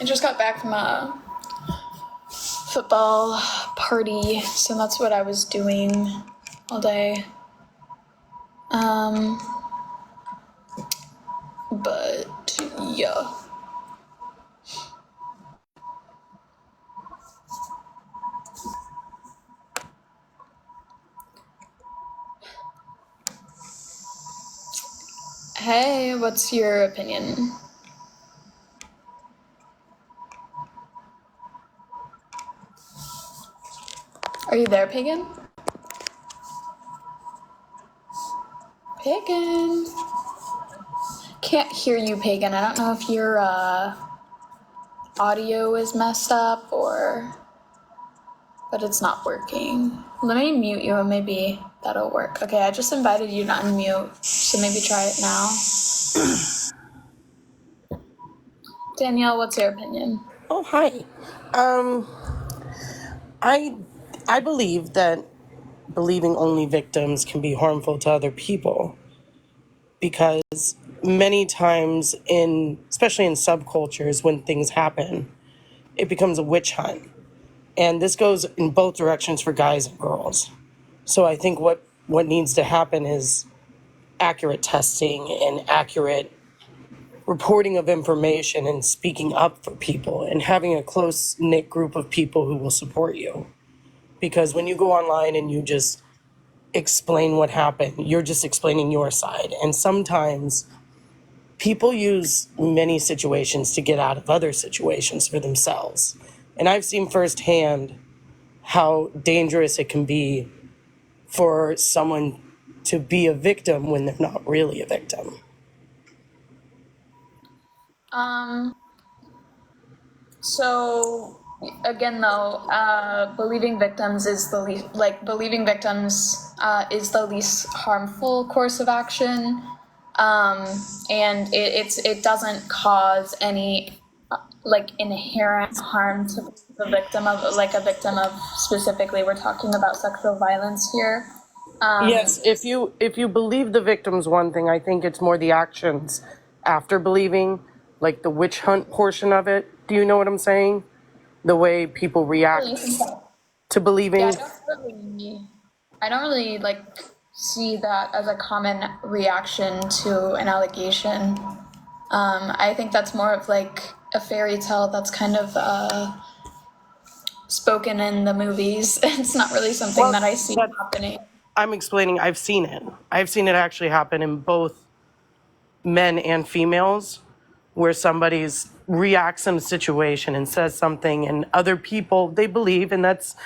I just got back from a football party, so that's what I was doing all day. But yeah. Hey, what's your opinion? Are you there, Pagan? Pagan? Can't hear you, Pagan. I don't know if your audio is messed up but it's not working. Let me mute you and maybe that'll work. Okay, I just invited you to unmute, so maybe try it now. Danielle, what's your opinion? Oh, hi. I believe that believing only victims can be harmful to other people because many times especially in subcultures, when things happen, it becomes a witch hunt. And this goes in both directions for guys and girls. So I think what needs to happen is accurate testing and accurate reporting of information and speaking up for people and having a close-knit group of people who will support you. Because when you go online and you just explain what happened, you're just explaining your side. And sometimes people use many situations to get out of other situations for themselves. And I've seen firsthand how dangerous it can be for someone to be a victim when they're not really a victim. So again, though, believing victims is the least is the least harmful course of action, and it doesn't cause any inherent harm to the victim of a victim of, specifically we're talking about sexual violence here. Yes, if you believe the victim's one thing, I think it's more the actions after believing, like the witch hunt portion of it. Do you know what I'm saying? The way people react to believing. Yeah, I don't really see that as a common reaction to an allegation. I think that's more of a fairy tale that's kind of spoken in the movies. It's not really something that I see happening. I'm explaining, I've seen it. I've seen it actually happen in both men and females, where somebody's reacts in a situation and says something and other people, they believe, and that's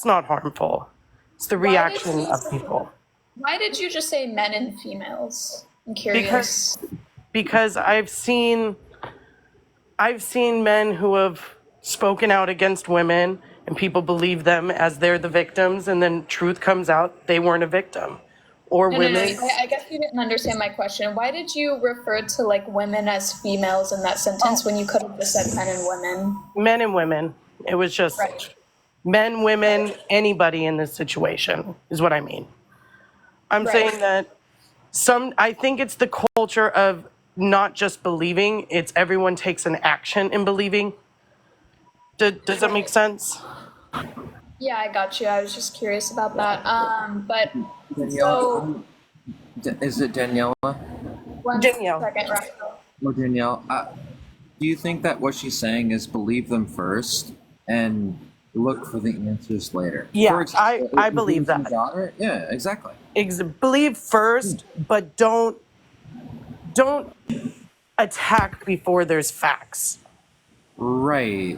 not harmful. It's the reaction of people. Why did you just say men and females? I'm curious. Because I've seen men who have spoken out against women and people believe them as they're the victims, and then truth comes out they weren't a victim. Or women. No. I guess you didn't understand my question. Why did you refer to women as females in that sentence when you could have just said men and women? Men and women. It was just men, women, anybody in this situation is what I mean. I'm saying that I think it's the culture of not just believing, it's everyone takes an action in believing. Does that make sense? Yeah, I got you. I was just curious about that. But Danielle, is it Daniela? Danielle. Second, right? Or Danielle, do you think that what she's saying is believe them first and look for the answers later? Yeah, I believe that. Got it? Yeah, exactly. Believe first, but don't attack before there's facts. Right.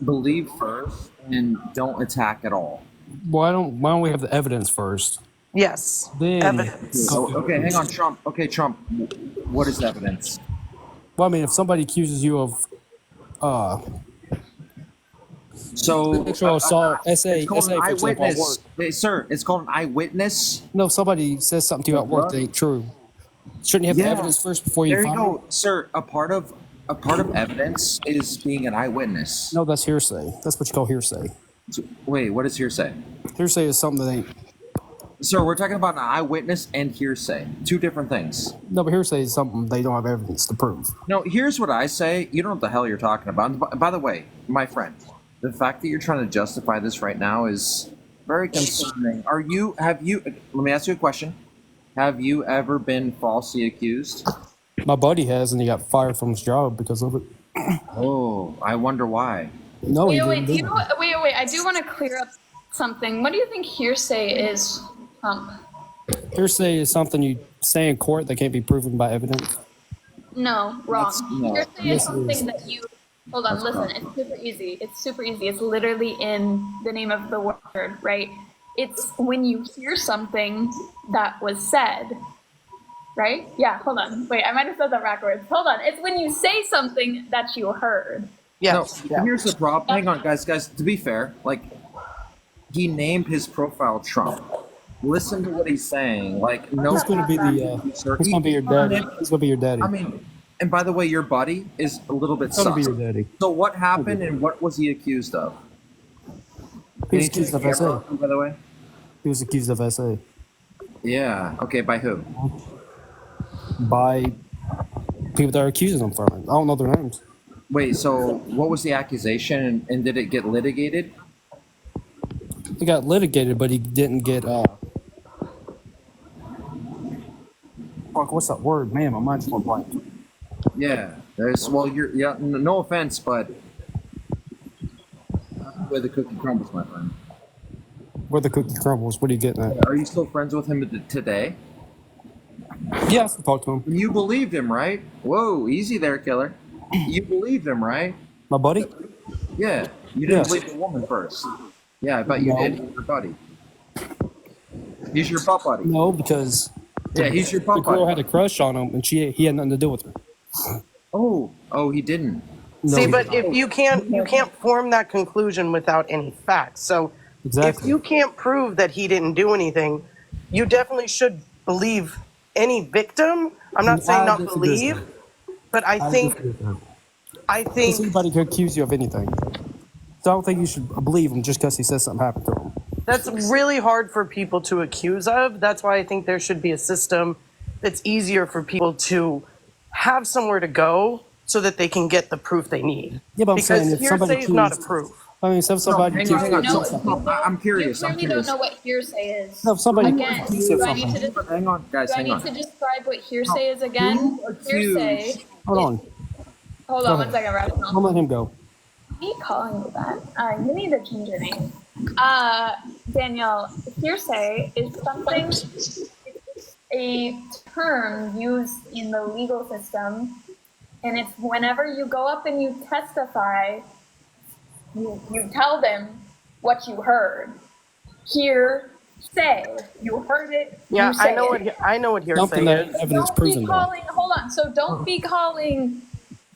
Believe first and don't attack at all. Why don't we have the evidence first? Yes. Then, evidence. Okay, hang on, Trump. Okay, Trump, what is evidence? Well, I mean, if somebody accuses you of sexual assault, SA for example, at work. Hey, sir, it's called an eyewitness. No, if somebody says something to you at work that ain't true, shouldn't you have the evidence first before you There find you go, it? sir. A part of evidence is being an eyewitness. No, that's hearsay. That's what you call hearsay. Wait, what is hearsay? Hearsay is something that ain't Sir, we're talking about an eyewitness and hearsay. Two different things. No, but hearsay is something they don't have evidence to prove. No, here's what I say. You don't know what the hell you're talking about. And by the way, my friend, the fact that you're trying to justify this right now is very concerning. Let me ask you a question. Have you ever been falsely accused? My buddy has, and he got fired from his job because of it. Oh, I wonder why. No, he Wait, didn't. do it. wait. I do want to clear up something. What do you think hearsay is, Trump? Hearsay is something you say in court that can't be proven by evidence. No, wrong. No. Hearsay is Yes, it something is. that you. Hold on, That's listen. wrong. It's super easy. It's super easy. It's literally in the name of the word, right? It's when you hear something that was said, right? Yeah, hold on. Wait, I might have said that backwards. Hold on. It's when you say something that you heard. Yes. No, here's the problem. Hang on, guys. To be fair, like, he named his profile Trump. Listen to what he's saying. Like, no. He's going to be he's going to be your daddy. He's going to be your daddy. I mean, and by the way, your buddy is a little bit He's going to be sus. your daddy. So what happened and what was he accused of? He was Can you accused of take SA. care by the way? He was accused of SA Yeah. Okay, by who? by people that are accusing him from it. I don't know their names. Wait, so what was the accusation and did it get litigated? He got litigated, but he didn't get. Fuck, what's that word? Man, my mind's going blank. Yeah. No offense, but where the cookie crumbles, my friend. Where the cookie crumbles. What are you getting at? Are you still friends with him today? Yeah, I still talk to him. You believed him, right? Whoa, easy there, killer. You believed him, right? My buddy? Yeah. You didn't Yes. believe the woman first. Yeah, I bet you No. did. He's your buddy. He's your butt buddy. No, because Yeah, he's your the butt girl had buddy. a crush on him, and he had nothing to do with her. Oh, he didn't. No, See, he but didn't. if you can't form that conclusion without any facts. So Exactly. if you can't prove that he didn't do anything, you definitely should believe any victim. I'm not saying I not disagree with believe, that. but I think Because anybody could accuse you of anything. So I don't think you should believe him just because he says something happened to him. that's really hard for people to accuse of. That's why I think there should be a system that's easier for people to have somewhere to go so that they can get the proof they need. Yeah, but I'm because saying if somebody hearsay is not a accused- proof. I mean, if somebody hang on, hang on. No, So, I'm curious. You I'm clearly curious. don't know what hearsay is. No, if somebody Again, accused do of I need something. to, Hang on, guys. do I Hang need on. to describe what hearsay is again? Who Hearsay. accused- Hold on. Hold Go on one ahead. second, I'll Rational. let him go. Me calling you that? You need to change your name. Danielle, hearsay is something, it's a term used in the legal system, and it's whenever you go up and you testify, you tell them what you heard. Hearsay. You heard it. Yeah, you say I know it. what hearsay Something that is. evidence Don't be proven. though. calling. Hold on. So don't be calling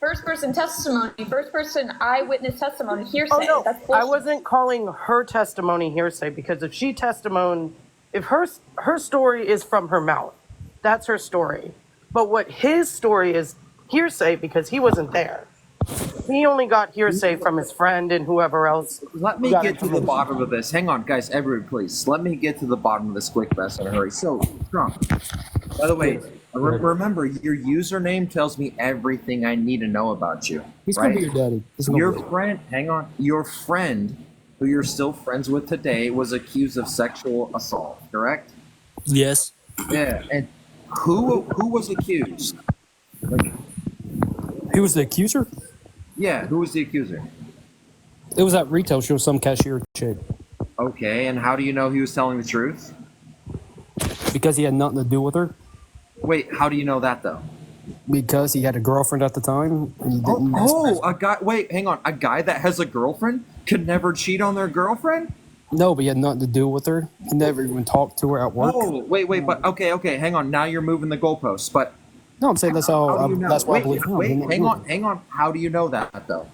first person testimony, first person eyewitness testimony hearsay. Oh no, That's I bullshit. wasn't calling her testimony hearsay because if her story is from her mouth, that's her story. But what his story is hearsay because he wasn't there. He only got hearsay from his friend and whoever else. Let me got get to the information. bottom of this. Hang on, guys. Everyone, please. Let me get to the bottom of this quick, fast, in a hurry. So, Trump. By the way, remember your username tells me everything I need to know about you. He's right? gonna be your daddy. He's gonna Your be. friend, hang on. Your friend, who you're still friends with today, was accused of sexual assault. Correct? Yes. Yeah. And who was accused? Like, He was the accuser. yeah. Who was the accuser? It was at retail show, some cashier chick, Okay. And how do you know he was telling the truth? because he had nothing to do with her. Wait. How do you know that though? Because he had a girlfriend at the time. And he didn't A guy. Wait, hang on. A guy that has a girlfriend could never cheat on their girlfriend. No, but he had nothing to do with her. He never even talked to her at work. Oh, wait, but okay. Hang on. Now you're moving the goalposts. But No, I'm saying that's how. how do you know? That's why I Wait, believe him. wait, He didn't hang do on, it. hang on. How do you know that though?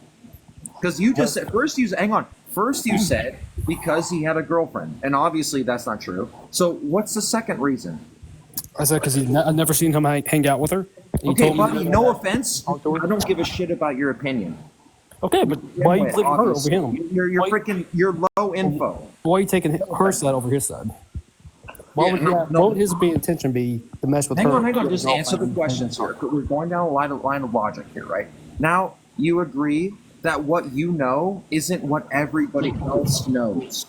Because you just said first. Hang on. First, you said because he had a girlfriend, and obviously that's not true. So, what's the second reason? I said because I've never seen him hang out with her. He Okay, told me buddy. that- No offense. I don't give a shit about your opinion. Okay, but why are you Anyway, believing her over obviously, him? You're Why- freaking. You're low info. Why are you taking her side over his side? Why Yeah, would no, what would his intention be to mess with hang her? on. Just answer the questions here. We're going down a line of logic here, right? Now, you agree that what you know isn't what everybody else knows.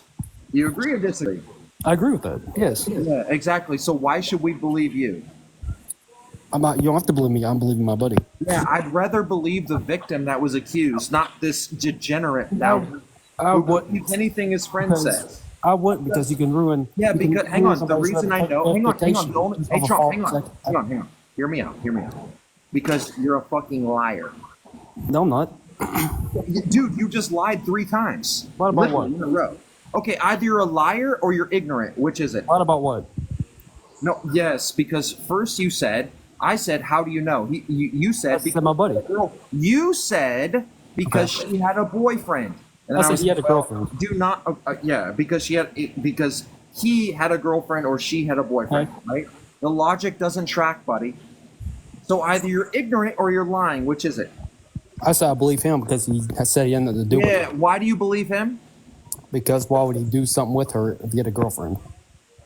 Do you agree or disagree? I agree with that. Yes. Yeah, exactly. So why should we believe you? I'm not. You don't have to believe me. I'm believing my buddy. Yeah, I'd rather believe the victim that was accused, not this degenerate down I who wouldn't. believes anything his friend Because says. I wouldn't, because you can ruin. Yeah, you can because hang ruin on. The somebody's reason I know. Hang on. reputation Don't. Hey, off a Trump. false Hang on. Hear me out. Because you're a fucking liar, No, I'm not. dude. You just lied 3 times. What about Literally what? in a row. Okay, either you're a liar or you're ignorant. Which is it? What about what? No. Yes, because first you said. I said, how do you know? You said I said my buddy. You said because Okay. she had a boyfriend. And I said he had a girlfriend. Do not. Yeah, because because he had a girlfriend or she had a boyfriend. Okay. Right. The logic doesn't track, buddy. So either you're ignorant or you're lying. Which is it? I said I believe him because he has said he had nothing to do with Yeah. it. Why do you believe him? Because why would he do something with her if he had a girlfriend?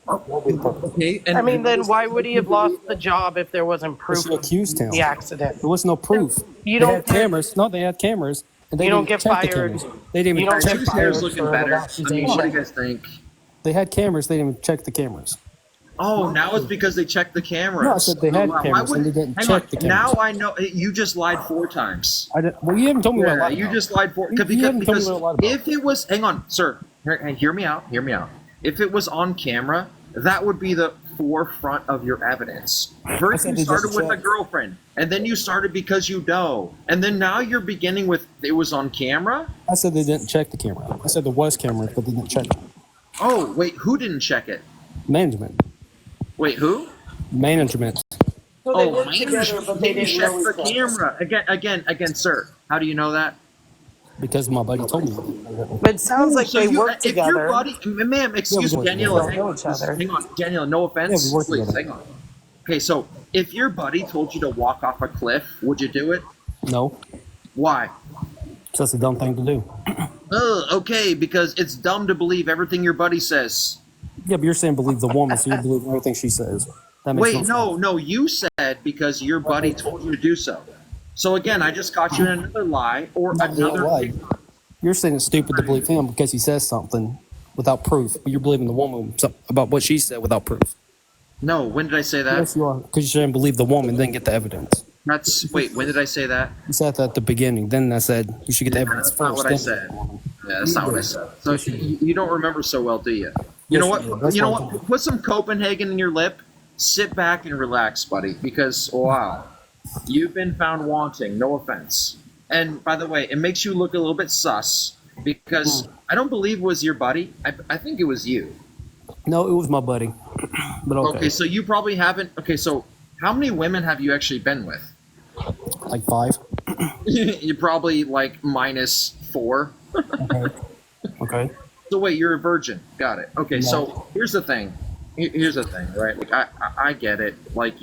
Okay. I mean, then why would he have lost the job if there wasn't proof She of accused him. the accident? There was no proof. You They don't had get- cameras. No, they had cameras. And they You don't didn't get check the fired. cameras. They didn't You even don't check get the fired cameras. looking for better. accusation. What do you guys think? They had cameras. They didn't even check the cameras. Oh, now it's because they checked the cameras. No, I said they had Why cameras would- and they didn't hang check on. the cameras. Now I know you just lied 4 times. Well, you haven't told me what I Yeah, lied you about. just lied for You haven't told me because what I lied about. if it was, hang on, sir, hear me out. If it was on camera, that would be the forefront of your evidence. First, said you they started just with a checked. girlfriend, and then you started because you know, and then now you're beginning with it was on camera. I said they didn't check the camera. I said there was cameras, but they didn't check it. Oh, wait, who didn't check it? Management. Wait, who? Management. So they Oh, worked together, but they didn't check know the each other. camera again, sir. How do you know that? Because my buddy told me. But it sounds like So they you- worked if your together. buddy, ma'am, excuse Yeah, me, we Daniela, work together. Know each other. hang on, Daniela, no offense, Yeah, we work please, together. hang on. Okay, so if your buddy told you to walk off a cliff, would you do it? No. Why? So that's a dumb thing to do. Okay, because it's dumb to believe everything your buddy says. Yeah, but you're saying believe the woman, so you believe everything she says. That makes Wait, sense. no, you said because your buddy told you to do so. So again, I just caught you in another lie or another. lie. You're saying it's stupid to believe him because he says something without proof, but you're believing the woman about what she said without proof. No, when did I say that? Yes, you are. Because you shouldn't believe the woman, then get the evidence. Wait, when did I say that? You said that at the beginning. Then I said you should get the evidence That's not first. what I then said. believe the woman. Yeah, that's not what I said. So you don't remember so well, do you? You Yes, know I do. what? That's You know what I'm what? Put some Copenhagen in your lip. Sit back and relax, buddy. Because wow, you've been found wanting. No offense. And by the way, it makes you look a little bit sus because I don't believe it was your buddy. I think it was you. No, it was my buddy. But okay. Okay, so you probably haven't. Okay, so how many women have you actually been with? Like 5. You're probably like -4. Okay. Okay. So wait, you're a virgin. Got it. Okay, so here's the thing. Here's the thing, right? Like I get it. Like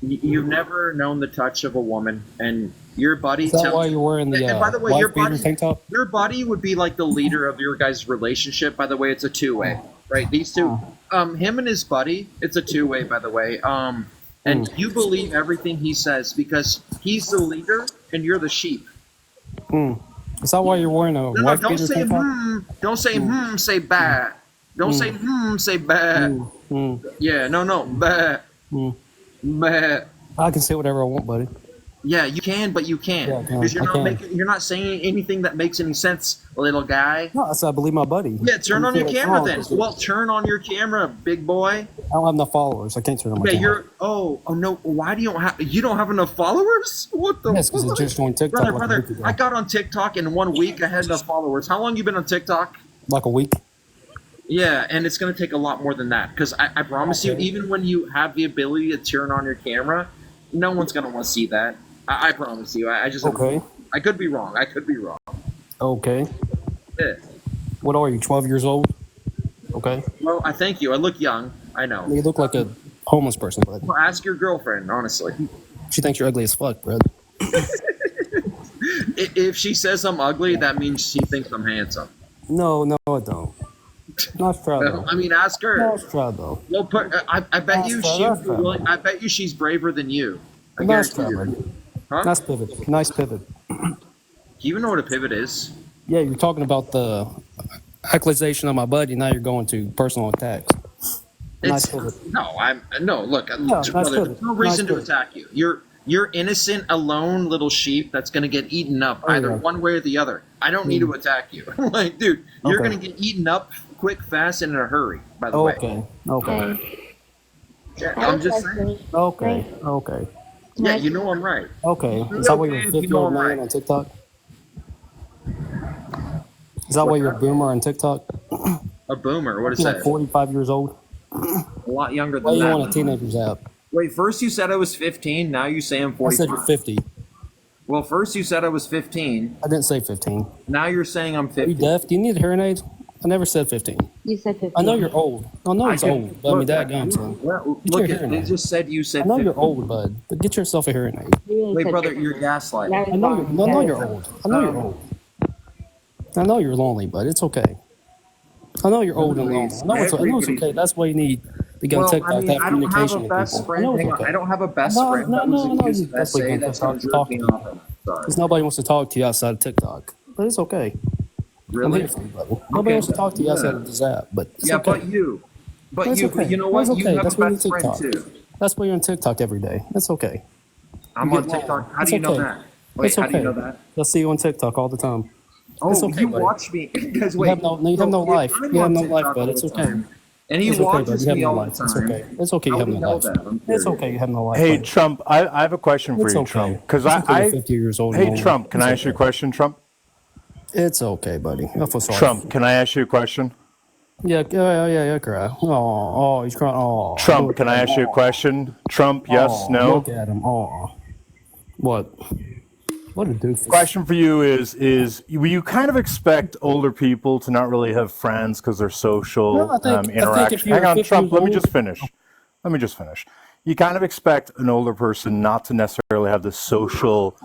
you've never known the touch of a woman, and your buddy. Is that why you're wearing the and by the way, wife beater tank top? your buddy would be like the leader of your guys' relationship. By the way, it's a 2-way, right? These two, him and his buddy, it's a 2-way. By the way, and you believe everything he says because he's the leader and you're the sheep. Is that why you're wearing a No, wife don't beater say tank top? Don't say say bad. Don't say say bad. Yeah, no, bad. Bad. I can say whatever I want, buddy. Yeah, you can, but you can't Yeah, I can. because I can. you're not saying anything that makes any sense, little guy. No, I said I believe my buddy. Yeah, turn on your camera then. I Well, turn on your camera, big boy. don't have enough followers. I can't turn on my Yeah, camera. oh no. Why do you don't have enough followers? What the? Yes, because I just joined TikTok brother, like a brother. week ago. I got on TikTok in 1 week. I had enough followers. How long you been on TikTok? Like a week. Yeah, and it's going to take a lot more than that because I promise you, even when you have the ability to turn on your camera, no one's going to want to see that. I promise you. I just Okay. I could be wrong. Okay. Yeah. What are you, 12 years old? Okay. Well, I thank you. I look young. I know. You look like a homeless person, bud. Well, ask your girlfriend, honestly. She thinks you're ugly as fuck, bro. If she says I'm ugly, that means she thinks I'm handsome. No, I don't. Nice try, though. I mean, ask her. Nice try, though. Well, I bet you Nice she. try, nice try. I bet you she's braver than you. I Nice guarantee try, you. buddy. Huh? Nice pivot. Nice pivot. Do you even know what a pivot is? Yeah, you're talking about the accusation of my buddy. Now you're going to personal attacks. Nice pivot. No. Look, nice brother, pivot. there's no reason Nice to pivot. attack you. You're innocent, alone little sheep that's gonna get eaten up either yeah. one way or the other. I don't need to attack you. Like, dude, you're Okay. gonna get eaten up quick, fast, and in a hurry. By the way, Okay. Okay. Yeah, I'm just saying. Okay. Okay. Yeah, you know I'm right. Okay. Is that why you're a You 50-year-old know I'm man right. on TikTok? Is that why you're a boomer on TikTok? A boomer. What is You're that? like 45 years old. A lot younger Why than you that. on a teenager's app? Wait, first you said I was 15. Now you say I'm I 45. said you're 50. Well, first you said I was 15. I didn't say 15. Now you're saying I'm Are 50. you deaf? Do you need hearing aids? I never said 15. You said 50. I know you're old. I know he's old, but I mean, look, dadgum, son. well, Get look your at hearing they aid. just said you said I know 50. you're old, bud, but get yourself a hearing aid. You really Wait, said brother, 50. you're gaslighting. That I is know wrong. you're, I know That you're is old. I know you're old. I know you're lonely, but it's okay. I know you're old and lonely. I know it's okay. That's why you need to get on Well, TikTok I to mean, have I don't have communication a with best people. I friend. know it's Hang on, okay. I don't have a best No, friend no, that was no, no, accused you- of that's what SA you that's talk going to to jerk talk me to. off. Sorry. Because nobody wants to talk to you outside of TikTok. But it's okay. I'm Really? here for you, brother. Nobody wants to talk to you outside of this app, but it's Yeah, okay. but you. But That's you, okay. you know That's what? okay. You have That's a why you're best on friend TikTok. too. That's why you're on TikTok every day. That's okay. I'm You on get mad. TikTok. How It's do you know okay. that? Wait, It's how do you okay. know that? I'll see you on TikTok all the time. Oh, It's okay, you buddy. watch me because You wait, have no life. I'm You have on no TikTok life, bud. all It's the okay. time, and he It's okay, bud. watches You have me no all life. the It's time. okay. It's okay. You How have do no you know life. that? I'm It's curious. okay. You have no life. Hey bud. Trump, I have a question for It's you, okay. Trump. Because It's okay. You're 50 years old. hey and old. Trump, can It's I ask you a okay. question, Trump? It's okay, buddy. I feel sorry. Trump, can I ask you a question? Yeah, cry. Oh, he's crying. Oh, Trump, can I ask you a question? Trump, yes, no. Look at him. Oh, what? What a doofus. Question for you is you kind of expect older people to not really have friends because they're social No, I think if interaction. you're Hang on, 50 Trump. years Let me old- just finish. Let me just finish. You kind of expect an older person not to necessarily have the social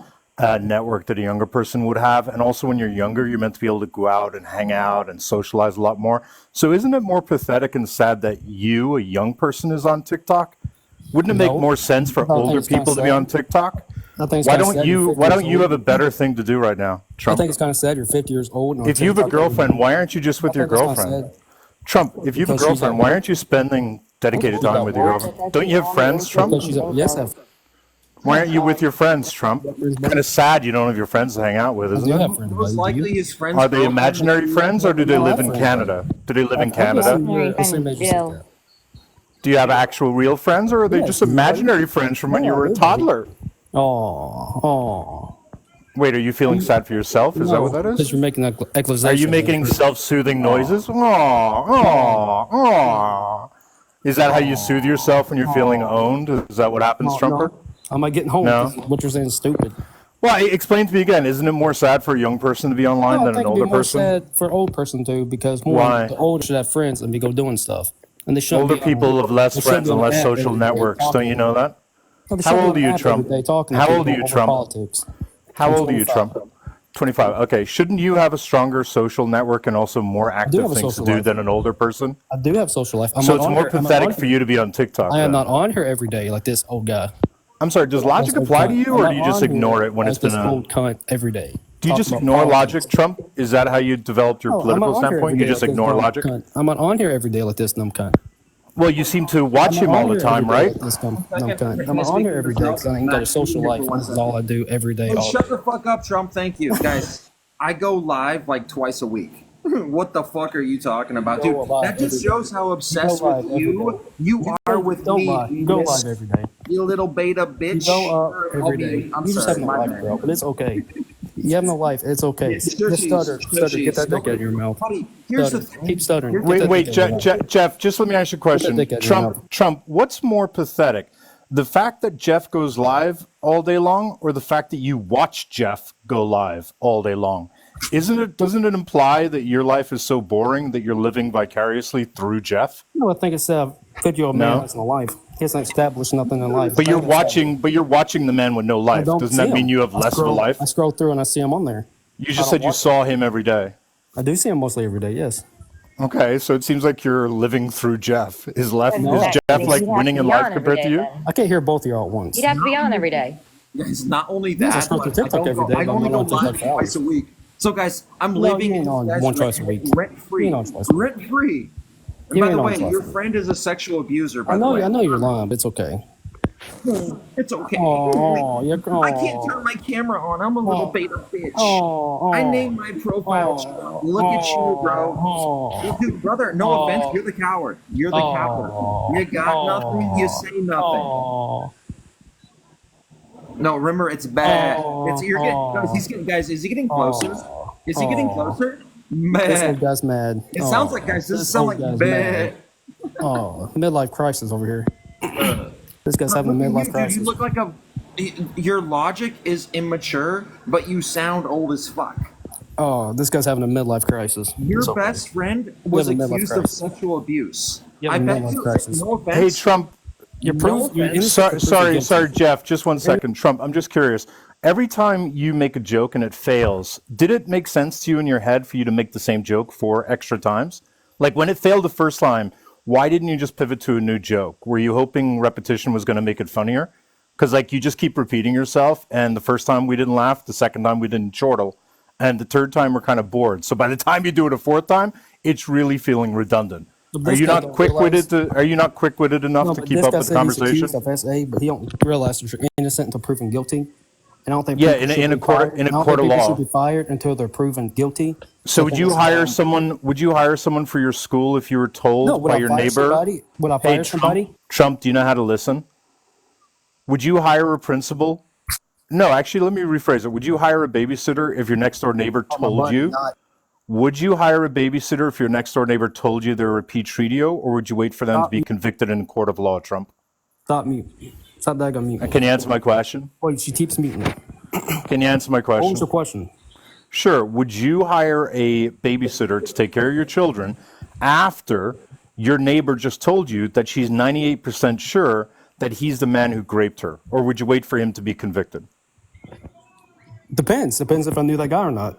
network that a younger person would have, and also when you're younger, you're meant to be able to go out and hang out and socialize a lot more. So, isn't it more pathetic and sad that you, a young person, is on TikTok? Wouldn't it make No. more sense for I think older it's kinda people to be sad. on TikTok? I think it's Why kinda don't sad you you're 50 Why don't years you have old. a better thing to do right now, I Trump? think it's kind of sad. You're 50 years old. And on If you have a TikTok. girlfriend, why aren't you just with I your think it's kinda girlfriend? sad. Trump, if you have a Because she's girlfriend, at why work. aren't you spending dedicated time with your girlfriend? Don't you have friends, Trump? Because she's yes, Why aren't you with your friends, Trump? Kind of sad you don't have your friends to hang out with, I isn't do it? have friends, Most buddy. Do likely, you? his friends. Are they imaginary friends or do they No, I live have in friends. Canada? Do they live in I Canada? assume you're the same age as Jill. that. Do you have actual real friends or are they Yes, just you do. imaginary friends from when you No, were a I do. toddler? Oh. Wait, are you feeling sad for yourself? Is that what that Because is? you're making that accusation. Are you making self-soothing noises? Aww. Is that how you soothe yourself when you're feeling owned? Is that what happens, Trumper? Am I getting home? No. What you're saying is stupid. Well, explain to me again. Isn't it more sad for a young person to be online No, I than think an it'd be older more person? sad for an old person too, because more Why? the older should have friends and be go doing stuff. And they shouldn't Older be on- people have they less shouldn't friends be and on less an app social every day networks. talking Don't you know that? No, they How shouldn't be old on are you, an app Trump? every day talking to How people old are you, over Trump? Politics. How I'm old are you, 25. Trump? 25. Okay. Shouldn't you have a stronger social network and also more active have a things to social do life. than an older person? I do have social life. I'm So not it's on more here- I'm not pathetic on for here. you to be on TikTok. I am then. not on here every day like this old guy. I'm sorry. Does logic This old apply to cunt. you, I'm or not do you just on here ignore it when like it's been this a? old cunt every day? Do you Talking just about ignore politics. logic, Trump? Is that how you developed your No, I'm political not on here standpoint? every You day just like this ignore dumb logic? cunt. I'm not on here every day like this dumb cunt. Well, you seem to watch I'm him not all on the here time, every day right? like this dumb Second, cunt. can I'm I not speak on here for every day because I ain't got a Matt, social speak for life. one This is second. all I do every day. Hey, All shut the fuck up, Trump. Thank you, guys. I go live like twice a week. What the fuck are you talking about, dude? go live That just every shows how obsessed live with every you day. you are with Don't me. lie. You go live every day. You little beta You bitch. go up I'll every be- day. I'm You just sorry, have no my life, bad. bro. But it's okay. You have no life. It's okay. It's Just cushies, stutter. Stutter. Get that cushies. dick out of your mouth. Buddy, here's the Stutter. thing. Keep stuttering. Get Wait, that wait, dick out of your mouth. Jeff. Just let me ask you a question. dick out of your Trump, mouth. Trump. What's more pathetic, the fact that Jeff goes live all day long, or the fact that you watch Jeff go live all day long? Doesn't it imply that your life is so boring that you're living vicariously through Jeff? No, I think it's a video of man No. has no life. He hasn't established nothing in life. But you're watching the man with no I life. don't Doesn't see that mean him. you have I less of a scroll- life? I scroll through and I see him on there. You just said you saw him every day. I do see him mostly every day. Yes. Okay, so it seems like you're living through Jeff. Is No. Jeff like He'd have winning to in be life on every compared to day you? then. I can't hear both of you all at once. He'd have to be on every day. Guys, not only Yes, I that, scroll through but TikTok every day, I but only I'm go not on live TikTok for twice a hours. week. So, guys, I'm No, living you ain't on guys, one twice a week. rent free. You ain't on twice a week. Rent free. And You by ain't the on way, twice your a week. friend is a sexual abuser. By I the know, way, I know you're lying, but it's okay. it's okay. Oh, you're. I can't turn my camera on. I'm a little beta bitch. Oh, I named my profile. Oh, Look at you, bro. Oh, Dude, brother, no offense, you're the coward. You're the coward. You got nothing, you say nothing. Oh, No, remember, it's bad. Oh, It's you're getting guys, is he getting closer? Is he getting closer? this old Man. guy's mad. It sounds like, guys, this sound like old guy's bad. Oh, midlife crisis over here. This guy's having a Look at midlife you, dude, crisis. you look like your logic is immature, but you sound old as fuck. Oh, this guy's having a midlife crisis. Your It's okay. best friend was have a midlife accused of crisis. sexual abuse. You I have a bet midlife you, crisis. no offense. Hey, Trump. You're No proof. You're offense. innocent. until proven Sorry, guilty. sorry, Jeff. Just one second. Trump, I'm just curious. Every time you make a joke and it fails, did it make sense to you in your head for you to make the same joke 4 extra times? Like when it failed the first time, why didn't you just pivot to a new joke? Were you hoping repetition was going to make it funnier? Because like you just keep repeating yourself, and the first time we didn't laugh, the second time we didn't chortle, and the third time we're kind of bored. So by the time you do it a fourth time, it's really feeling redundant. But Are this you guy not don't quick-witted to? Are you not quick-witted enough No, to but keep this up guy with the said he's conversation? accused of SA, but he don't realize that you're innocent until proven guilty. And I don't think Yeah, people in a- should in a be court- fired. in a I don't court think of people law. should be fired until they're proven guilty. So would you then hire it's- someone? Would you hire someone for your school if you were told No, would by I your fire neighbor? somebody? Would I Hey, fire somebody? Trump, do you know how to listen? Would you hire a principal? No, actually, let me rephrase it. Would you hire a babysitter if your next door neighbor On my told money, you? not Would you hire a babysitter if your next door neighbor told you they're a Petrio, or would you wait for them to Stop be me. convicted in a court of law, Trump? Stop mute. Stop that on mute. Can you answer my question? Wait, she keeps muting me. Can you answer my What was question? your question? Sure. Would you hire a babysitter to take care of your children after your neighbor just told you that she's 98% sure that he's the man who raped her? Or would you wait for him to be convicted? Depends. Depends if I knew that guy or not.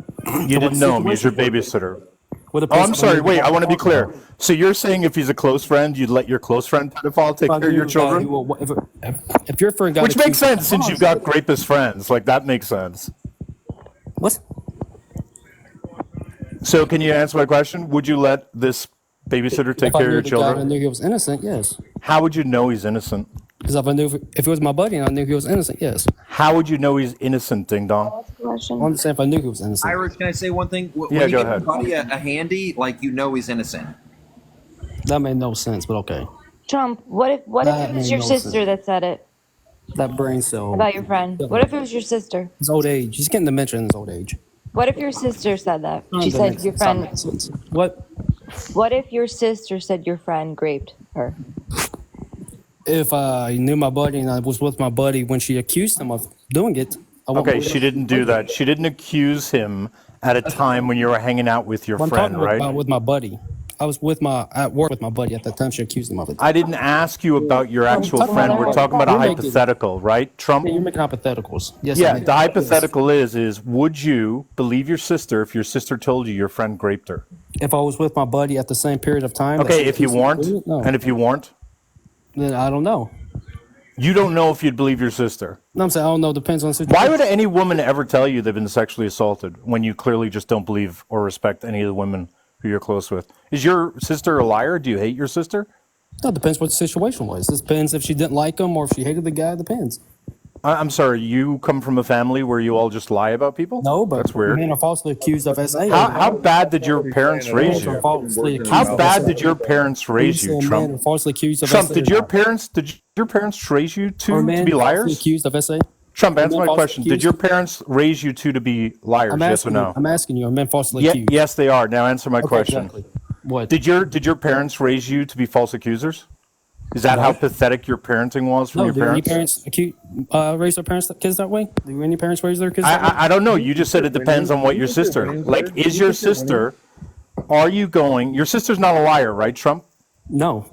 You didn't know him. He's your babysitter. Well, Oh, depends I'm if I sorry. knew Wait, the guy I want to be talking clear. about. So you're saying if he's a close friend, you'd let your close friend pedophile take If I care of knew your the guy children? who- if your friend got Which makes accused- sense since you've got rapist friends. Like, that makes sense. What? So can you answer my question? Would you let this babysitter take If I care of knew your the guy and I children? knew he was innocent, yes. How would you know he's innocent? Because if I knew if it was my buddy and I knew he was innocent, yes. How would you know he's innocent, ding dong? I'm just saying if I knew he was innocent. Irish, can I say one thing? When Yeah, you go give ahead. your buddy a handy, like you know he's innocent. That made no sense, but okay. Trump, what if That it was made your no sister sense. that said it That brain cell. about your friend? What if it was your sister? His old age. He's getting dementia in his old age. What if your sister said that? She That said makes your some friend. sense. What What if your sister said your friend raped her? if I knew my buddy and I was with my buddy when she accused him of doing it? I won't Okay, believe she it. didn't do that. She didn't accuse him at a time when you were hanging out with your I'm friend, talking about right? with my buddy. I was at work with my buddy at that time. She accused him of it. I didn't ask you about your actual talking friend. about We're her. talking about a You're making- hypothetical, right? Trump? Yeah, you're making hypotheticals. Yes. Yeah, I the hypothetical is would you believe your sister if your sister told you your friend raped her? If I was with my buddy at the same period of time. that Okay, she if you accused him of weren't, doing it, no. and if you weren't, Then I don't know. you don't know if you'd believe your sister. No, I'm saying I don't know. Depends on the situation. Why would any woman ever tell you they've been sexually assaulted when you clearly just don't believe or respect any of the women who you're close with? Is your sister a liar? Do you hate your sister? No, it depends what the situation was. It depends if she didn't like him or if she hated the guy. It depends. I'm sorry, you come from a family where you all just lie about people? No, but That's weird. men are falsely accused of SA. How bad did your parents raise Men are you? falsely accused How of bad SA. did your parents raise you, Men are Trump? falsely accused of Trump, SA. did your parents raise you Are to men be falsely liars? accused of SA? Trump, answer men my falsely question. Did accused? your parents raise you two to be liars? I'm Yes or asking no? you. I'm asking you. Are men falsely Yeah, accused? yes, they are. Now answer my Okay, question. exactly. What? Did your parents raise you to be false accusers? Is that how pathetic your parenting was from No, your do any parents? raise their kids that way? Do any parents raise their kids that way? I don't know. You just said it depends on what your sister. Like, is your sister? Are you going? Your sister's not a liar, right, Trump? No.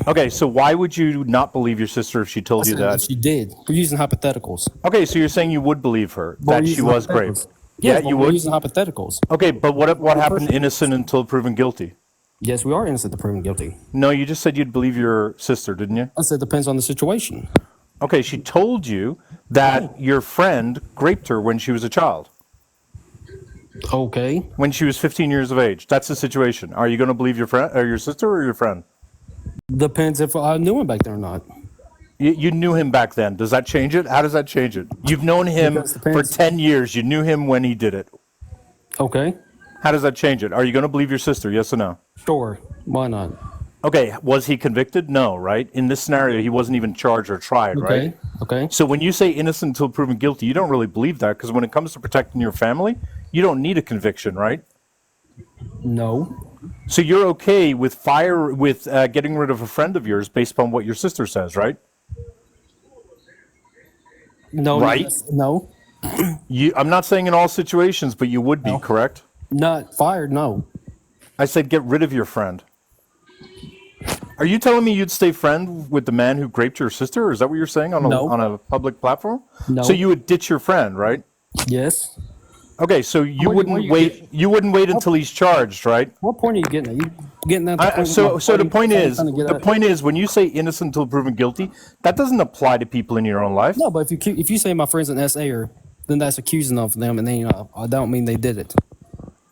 Okay, so why would you not believe your sister if she told you If that? she did. We're using hypotheticals. Okay, so you're saying you would believe her But we're that she using was hypotheticals. great. Yeah, but you we're would. using hypotheticals. Okay, but what happened innocent until proven guilty? Yes, we are innocent to proven guilty. No, you just said you'd believe your sister, didn't you? I said depends on the situation. Okay, she told you that your friend raped her when she was a child, Okay. when she was 15 years of age. That's the situation. Are you going to believe your friend or your sister or your friend? Depends if I knew him back then or not. You knew him back then. Does that change it? How does that change it? You've known him Because for depends. 10 years. You knew him when he did it. Okay. How does that change it? Are you going to believe your sister? Yes or no? Sure. Why not? Okay, was he convicted? No, right? In this scenario, he wasn't even charged or tried, Okay. right? Okay. So when you say innocent until proven guilty, you don't really believe that because when it comes to protecting your family, you don't need a conviction, right? No. So you're okay with getting rid of a friend of yours based upon what your sister says, right? No. Right. No. I'm not saying in all situations, but you would be, No. correct? Not fired. No. I said get rid of your friend. Are you telling me you'd stay friend with the man who raped your sister? Or is that what you're saying on No. on a public platform? No. So you would ditch your friend, right? Yes. Okay, so you Where wouldn't you wait. get- You wouldn't wait until he's charged, right? What point are you getting at? You getting at the point? So the point is, the point is, when you say innocent until proven guilty, that doesn't apply to people in your own life. No, but if you say my friend's an SAer, then that's accusing of them, and then I don't mean they did it.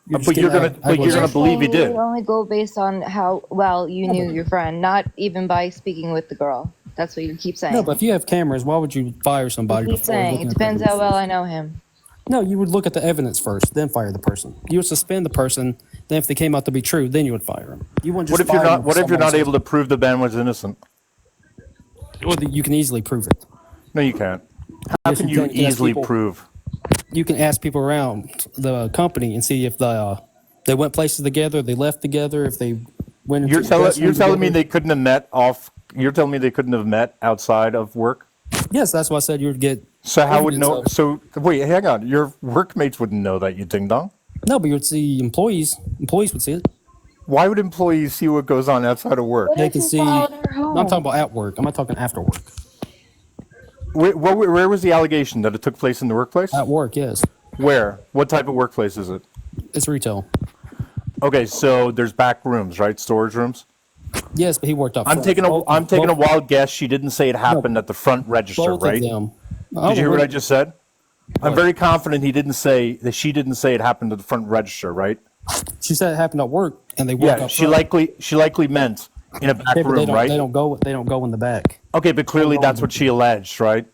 But you're gonna believe he Saying did. You would only go based on how well you knew your friend, not even by speaking with the girl. That's what you keep saying. No, but if you have cameras, why would you fire somebody? you keep before saying looking it at depends the how evidence? well I know him. No, you would look at the evidence first, then fire the person. You would suspend the person. Then, if they came out to be true, then you would fire them. You wouldn't just. What if you're fire not? them What if you're somebody not says- able to prove the man was innocent? Well, you can easily prove it. No, you can't. How Yes, can you you can. You can ask easily people- prove? You can ask people around the company and see if they went places together, they left together, if they went. Into You're the dressing you're room telling me together. they couldn't have met off. You're telling me they couldn't have met outside of work. Yes, that's why I said you would get. So how would evidence no? of- So wait, hang on. Your workmates wouldn't know that, you ding dong. No, but you would see employees. Employees would see it. Why would employees see what goes on outside of work? They can see. followed her home? No, I'm talking about at work. I'm not talking after work. Where was the allegation that it took place in the workplace? At work, yes, Where? What type of workplace is it? it's retail. Okay, so there's back rooms, right? Storage rooms. Yes, but he worked up. I'm front. taking a Both- wild guess. She didn't say it happened at the front register, both right? of them. Did you hear what I just said? I'm very confident he didn't say that. She didn't say it happened at the front register, right? She said it happened at work, and they work Yeah, up she front. likely meant in a back Okay, but room, right? They don't go. They don't go in the back. Okay, but clearly that's what she alleged, right?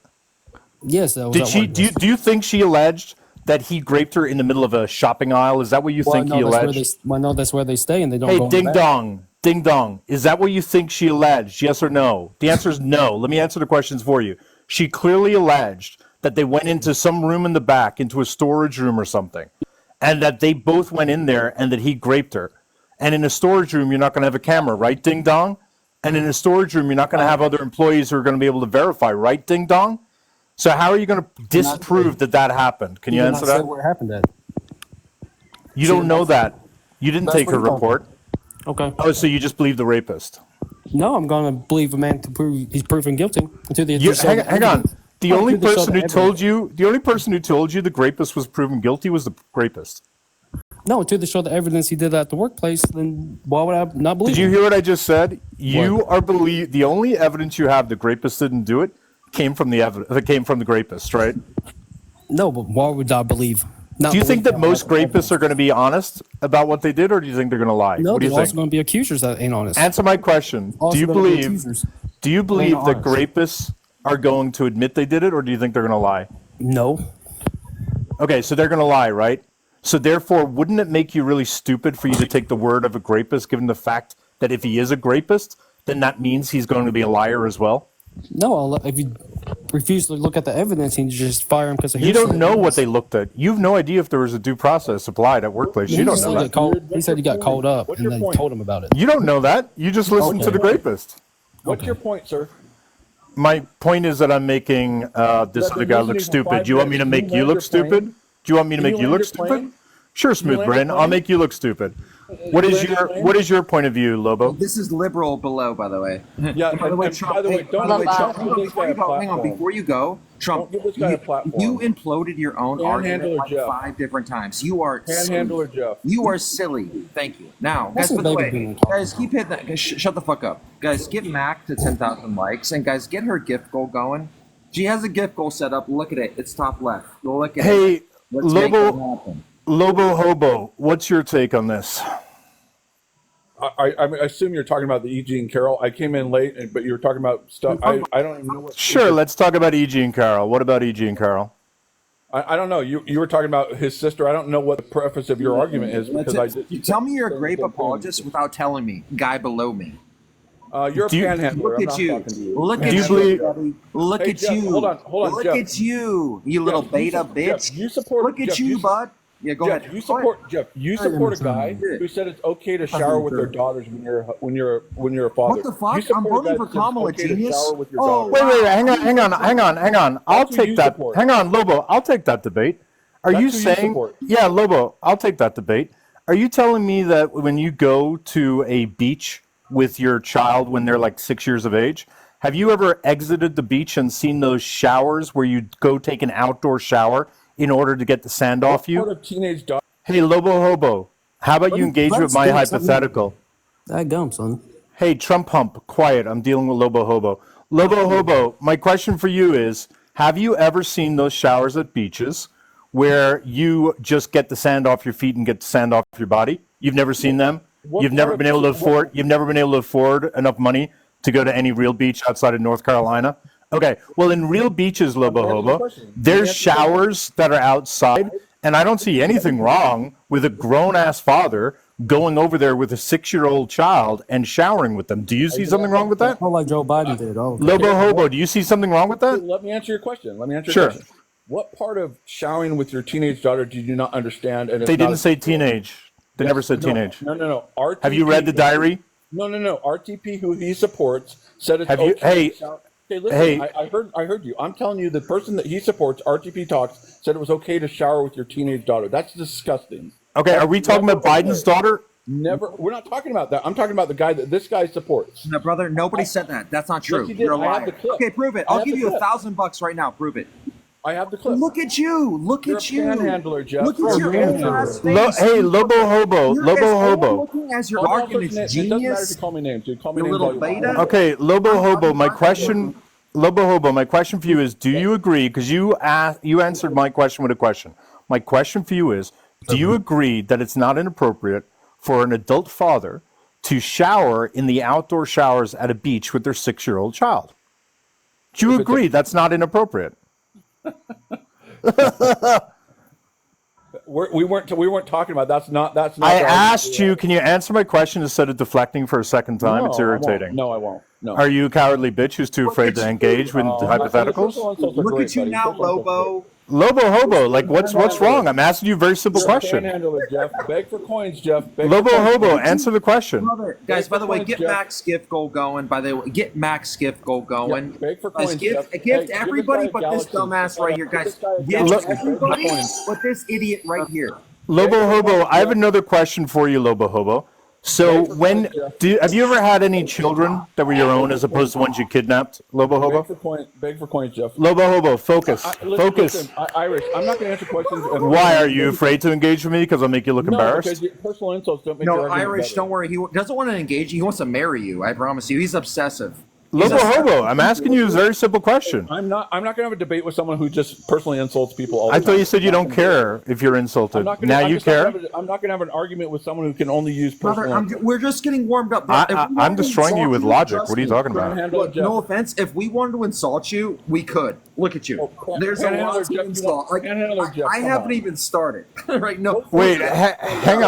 Yes, that was Did at she? work, Do yes. you think she alleged that he raped her in the middle of a shopping aisle? Is that what you think no, he that's where alleged? no, that's where they stay, and they don't go Hey, in the ding back. dong, ding dong. Is that what you think she alleged? Yes or no? The answer is no. Let me answer the questions for you. She clearly alleged that they went into some room in the back, into a storage room or something, and that they both went in there and that he raped her. And in a storage room, you're not going to have a camera, right? Ding dong. And in a storage room, you're not going to have other employees who are going to be able to verify, right? Ding dong. So how are you going to disprove that happened? Can you Did answer not say that? where it happened at. You don't know that. You didn't That's take her what he told me. report. Okay. Oh, so you just believe the rapist? No, I'm going to believe a man to prove he's proven guilty until the. Hang on. The Oh, only until they show person the who told evidence. you the rapist was proven guilty was the rapist. No, until they show the evidence he did at the workplace, then why would I not believe? Did you him? hear what I just said? You are the only evidence you have the rapist didn't do it came from the rapist, right? No, but why would I believe? Do you think that most rapists are going to be honest about what they did, or do you think they're going to lie? No, What do there's you also think? going to be accusers that ain't honest. Answer my question. Also Do you gonna be believe accusers. that honest. rapists are going to admit they did it, or do you think they're going to lie? No. Okay, so they're going to lie, right? So therefore, wouldn't it make you really stupid for you to take the word of a rapist, given the fact that if he is a rapist, then that means he's going to be a liar as well? No, if you refuse to look at the evidence and you just fire him because of You don't hearsay. know what they looked at. You have no idea if there was a due process applied at workplace. You don't know that. He said he got called up, What's and your they point? told him about it. You don't know that. You just listened to the rapist. What's your point, sir? My point is that I'm making this I've other been guy listening look for stupid. 5 Do you want me to minutes. make Can you you land look your stupid? plane? Do you want me to Can make you you land look your stupid? plane? Sure, you smooth land your brain. I'll plane? make you look stupid. What is your point of view, Lobo? This is liberal below, by the way. Yeah, And by the way, and Trump. by the way, Hey, don't by the way, give Trump. this guy a Hang on, platform. before you go, Trump. Don't give this guy a platform. You imploded your own Panhandler argument like Jeff. 5 different times. You are Panhandler silly. Jeff. You are silly. Thank you. Now, That's guys, by what the Baby way, Boomer talking guys, keep hitting that. Guys, shut the fuck up. Guys, get Mac to 10,000 likes, and guys, get her gift goal going. She has a gift goal set up. Look at it. It's top left. Look at it. Hey, Let's make it Lobo, happen. Lobo Hobo, what's your take on this? I assume you're talking about the E.G. and Carol. I came in late, but you were talking about stuff. I don't even know what. Sure, let's talk about E.G. and Carol. What about E.G. and Carol? I don't know. You were talking about his sister. I don't know what the preface of your argument is because You tell me you're a grape apologist without telling me. Guy below me. You're a Do you- panhandler. Look I'm at not you. talking to you. Look Do at you you, believe- buddy. Look Hey, at Jeff, you. hold on, Look Jeff. at you. You little Jeff, beta bitch. Jeff, you support. Look at Jeff, you, bud. Yeah, go Jeff, ahead. you Go ahead. support Jeff. You support a guy who said it's okay to shower with their daughters when you're a father. What the fuck? You support I'm a voting guy for that says it's Kamala, okay to genius. shower with your Oh, daughters. Wait, hang on. I'll That's who you take that. support. Hang on, Lobo. I'll take that debate. Are That's you who you saying? support. Yeah, Lobo. I'll take that debate. Are you telling me that when you go to a beach with your child when they're like 6 years of age, have you ever exited the beach and seen those showers where you go take an outdoor shower in order to get the sand off Part you? of teenage daughter. Hey, Lobo Hobo, how about you engage with my hypothetical? That gum, son. Hey, Trump hump, quiet. I'm dealing with Lobo Hobo. Lobo Hobo, my question for you is, have you ever seen those showers at beaches where you just get the sand off your feet and get the sand off your body? You've never seen them? What You've never part been of- able to afford you've never been able to afford enough money to go to any real beach outside of North Carolina? Okay. Well, in real beaches, Lobo Answer the Hobo, question. there's Answer the question. showers that are outside, and I don't see anything wrong with a grown-ass father going over there with a 6-year-old child and showering with them. Do you see something wrong with that? Oh, like Joe Biden did. Oh, okay. Lobo Hobo, do you see something wrong with that? Let me answer your question. Sure. What part of showering with your teenage daughter did you not understand? And it's They not didn't say teenage. They never said No, teenage. No. RTP, Have you read the diary? No. RTP, who he supports, said it's Have you- okay. hey, to shower. Okay, listen. hey. I heard you. I'm telling you, the person that he supports, RTP Talks, said it was okay to shower with your teenage daughter. That's disgusting. Okay, are we talking about Biden's daughter? Never. We're not talking about that. I'm talking about the guy that this guy supports. No, brother, nobody said that. That's not true. Yes, he did. You're a I have liar. the clip. Okay, prove it. I I'll have give the you clip. $1,000 right now. Prove it. I have the clip. Look at you. Look You're at a you. panhandler, Jeff. Look You're at a your panhandler. ass face. Hey, Lobo Hobo, You're Lobo as Hobo. looking as your It doesn't argument's matter if you genius. call me names, dude. Call me You names little all you want. beta. Okay, Lobo Hobo, my question, Lobo Hobo, my question for you is, do you agree, because you answered my question with a question. My question for you is, do you agree that it's not inappropriate for an adult father to shower in the outdoor showers at a beach with their 6-year-old child? Do you agree that's not inappropriate? We weren't talking about that's not. I asked you, can you answer my question instead of deflecting for a second time? No, It's I won't. irritating. No, I won't. No. Are you a cowardly bitch who's too afraid to engage with hypotheticals? Look at you now, Lobo. Lobo Hobo, like what's wrong? I'm asking you a very simple question. Panhandler, Jeff. Beg for coins, Jeff. Beg Lobo for coins. Hobo, answer the question. Brother, guys, by the way, get Jeff. Max gift goal going. By the way, get Max gift goal going. Yeah, beg for Guys, coins, gift Jeff. gift Hey, everybody give this guy but this a galaxy. dumbass right here, guys. Give this guy a Gift galaxy. everybody Coins. but this idiot right here. Lobo Hobo, I have another question for you, Lobo Hobo. So have you ever had any children that were your own as opposed to ones you kidnapped, Lobo Hobo? Beg for coins, Jeff. Lobo Hobo, focus. Focus. Listen, Irish, I'm not going to answer questions. Why are you afraid to engage with me? Because I'll make you look No, embarrassed? because your personal insults don't make your No, argument Irish, better. don't worry. He doesn't want to engage you. He wants to marry you. I promise you. He's obsessive. Lobo Hobo, I'm asking you a very simple question. I'm not going to have a debate with someone who just personally insults people all the I time. thought you said you don't care if you're insulted. I'm not gonna, Now I'm you just not care? gonna have a- I'm not going to have an argument with someone who can only use Brother, personal. we're just getting warmed up. I'm destroying you with logic. What are you talking about? Panhandler, Look, Jeff. no offense. If we wanted to insult you, we could. Look at you. There's a Panhandler, lot to Jeff, insult. Like, Panhandler, Jeff, I come haven't on. even started. Right? No. Wait, hang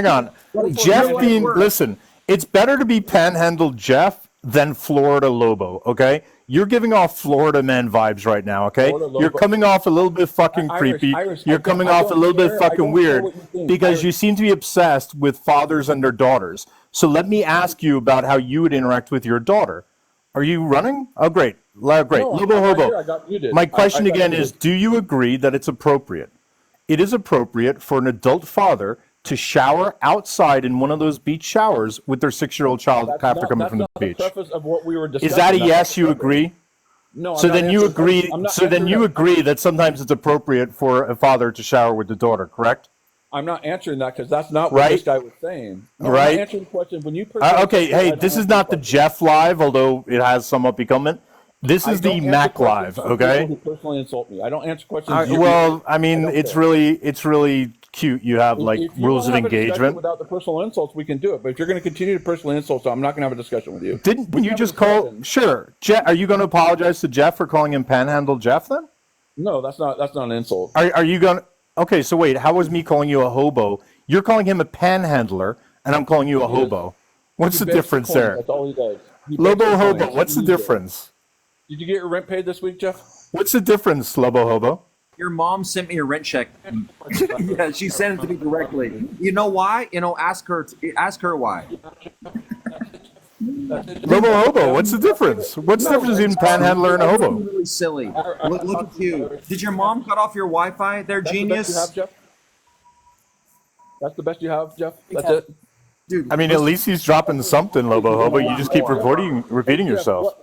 on. Jeff being, listen, it's better to be panhandled Jeff than Florida Lobo, okay? You're giving off Florida man vibes right now, okay? Florida Lobo. You're coming off a little bit fucking Irish, creepy. Irish, You're I don't- coming I off a don't little bit care- I fucking don't care weird what you think. because Irish. you seem to be obsessed with fathers and their daughters. So let me ask you about how you would interact with your daughter. Are you running? Oh, great. Great. No, Lobo I'm right Hobo. here. I got muted. My question I got again muted. is, do you agree that it's appropriate? It is appropriate for an adult father to shower outside in one of those beach showers with their 6-year-old child after coming from the beach? The preface of what we were discussing. Is that a yes? You agree? No. So then you agree. So then you agree that sometimes it's appropriate for a father to shower with the daughter, correct? I'm not answering that because that's not what this guy was saying. No, right. I'm not answering the question. When you okay. Hey, this is not the Jeff live, although it has somewhat become it. This is the Mac live. Okay. Who personally insult me? I don't answer questions. Well, I mean, it's really cute. You have like rules of engagement. Without the personal insults, we can do it. But if you're going to continue to personally insult, I'm not going to have a discussion with you. Didn't you just call? Sure. Jeff, are you going to apologize to Jeff for calling him Panhandle Jeff then? No, that's not an insult. Are you going to? Okay, so wait. How was me calling you a hobo? You're calling him a panhandler, and I'm calling you a hobo. What's the difference there? That's all he does. Lobo hobo. What's the difference? Did you get your rent paid this week, Jeff? What's the difference, Lobo hobo? Your mom sent me a rent check. Yeah, she sent it to me directly. You know why? Ask her why. Lobo hobo. What's the difference? What's the difference between panhandler and a hobo? Really silly. Look at you. Did your mom cut off your Wi-Fi? They're genius. That's the best you have, Jeff. That's it, dude. I mean, at least he's dropping something, Lobo hobo. You just keep repeating yourself.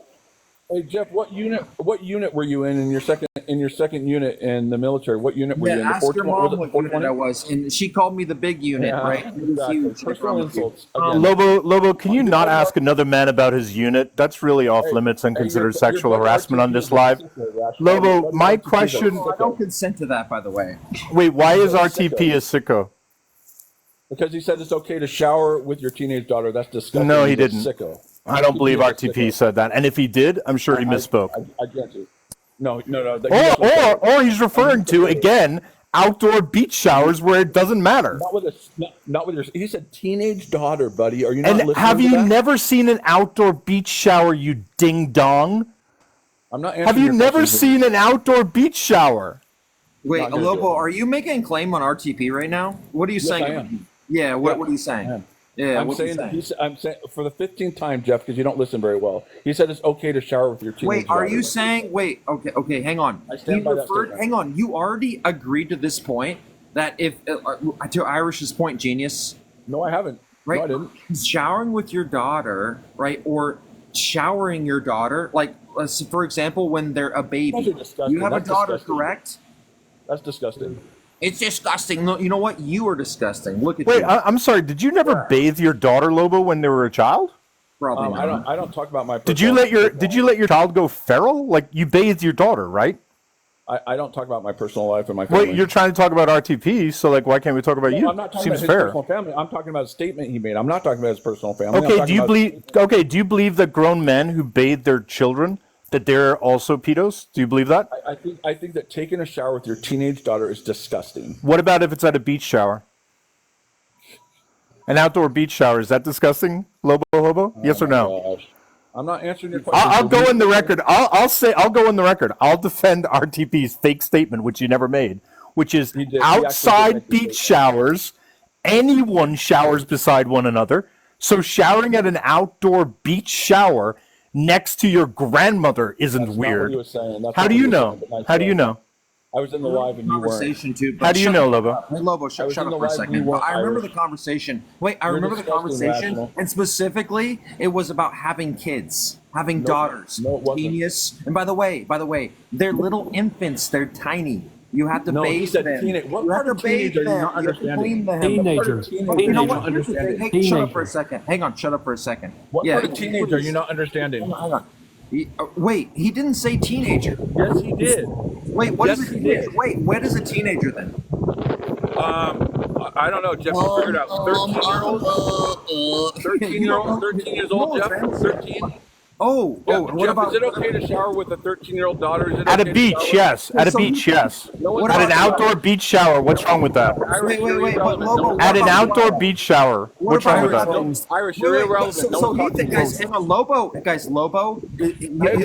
Hey Jeff, what unit were you in your second unit in the military? What unit were you in? Ask your mom what unit I was, and she called me the big unit, right? It was huge. Personal insults. Lobo, can you not ask another man about his unit? That's really off limits and considered sexual harassment on this live. Lobo, my question. I don't consent to that, by the way. Wait, why is RTP a sicko? Because he said it's okay to shower with your teenage daughter. That's disgusting. No, he didn't. Sicko. I don't believe RTP said that. And if he did, I'm sure he misspoke. I get you. No. Or he's referring to, again, outdoor beach showers where it doesn't matter. Not with your. He said teenage daughter, buddy. Are you not listening? And have you never seen an outdoor beach shower, you ding dong? I'm not. Have you never seen an outdoor beach shower? Wait, Lobo, are you making a claim on RTP right now? What are you saying? I am. Yeah. What are you saying? Yeah, I'm saying for the 15th time, Jeff, because you don't listen very well. He said it's okay to shower with your teenage Wait, are you saying? Wait, okay, hang on. Hang on. You already agreed to this point that if to Irish's point, genius. No, I haven't. Right, no, I didn't. Showering with your daughter, right, or showering your daughter, like for example, when they're a baby. You have a daughter, correct? That's disgusting. It's disgusting. No, you know what? You are disgusting. Look at you. Wait, I'm sorry. Did you never bathe your daughter, Lobo, when they were a child? Probably not. I don't talk about my. Did you let your child go feral? Like you bathed your daughter, right? I don't talk about my personal life and my family. Well, you're trying to talk about RTP, so like, why can't we talk about you? I'm not talking Seems about his fair. personal family. I'm talking about a statement he made. I'm not talking about his personal family. Okay, do you believe? Okay, do you believe that grown men who bathe their children that they're also pedos? Do you believe that? I think that taking a shower with your teenage daughter is disgusting. What about if it's at a beach shower? An outdoor beach shower, is that disgusting, Lobo Hobo? Yes or no? Gosh. I'm not answering your question. I'll go in the record. I'll go in the record. I'll defend RTP's fake statement, which he never made, which is outside beach showers, anyone showers beside one another. So showering at an outdoor beach shower next to your grandmother isn't weird. How do you know? How do you know? I was in the live and you weren't. How do you know, Lobo? Hey, Lobo, shut up for a second. I remember the conversation. Wait, I remember the conversation, and specifically, it was about having kids, having daughters. No, it wasn't. Genius. And by the way, they're little infants. They're tiny. You have to bathe them. What part of teenage are you not understanding? Teenagers. You know what? Hey, shut up for a second. Hang on, shut up for a second. What part of teenage are you not understanding? Hang on. Wait, he didn't say teenager. Yes, he did. Wait, what is a teenager? Wait, what is a teenager then? I don't know, Jeff. You figured out 13 years old, Jeff. 13. What about? Is it okay to shower with a 13-year-old daughter? At a beach, yes. At a beach, yes. At an outdoor beach shower, what's wrong with that? Wait. At an outdoor beach shower, what's wrong with that? Irish, you're irrelevant. So he thinks, hang on, Lobo, he'll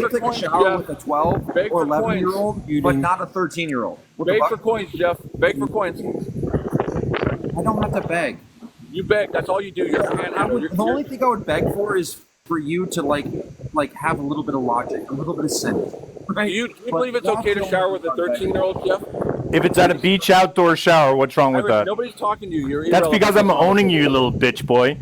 take a shower with a 12 or 11-year-old, but not a 13-year-old. Beg for coins, Jeff. Beg for coins. I don't have to beg. You beg. That's all you do. You're a panhandler. The only thing I would beg for is for you to like have a little bit of logic, a little bit of sense. Right? Do you believe it's okay to shower with a 13-year-old, Jeff? If it's at a beach outdoor shower, what's wrong with Irish, that? nobody's talking to you. You're That's irrelevant. because I'm owning you, you little bitch boy.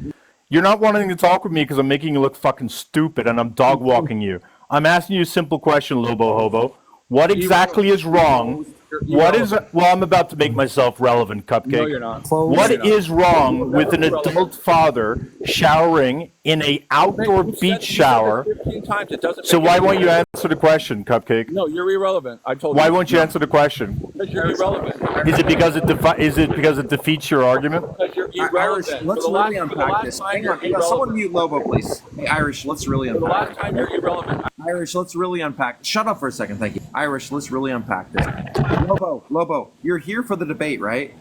You're not wanting to talk with me because I'm making you look fucking stupid and I'm dog walking you. I'm asking you a simple question, Lobo Hobo. What exactly is wrong? What is? Well, I'm about to make myself relevant, Cupcake. No, you're not. What is wrong with an adult father showering in a outdoor beach shower? 15 times. It doesn't So make why any won't you difference. answer the question, Cupcake? No, you're irrelevant. I told Why you. won't you answer the question? Because you're irrelevant. Is it because it defeats your argument? Because you're Irish, irrelevant. let's really unpack this. Hang on. Someone mute Lobo, please. Hey, Irish, let's really For the unpack last time, you're irrelevant. Irish, let's really unpack. Shut up for a second, thank you. Irish, let's really unpack this. Lobo, you're here for the debate, right?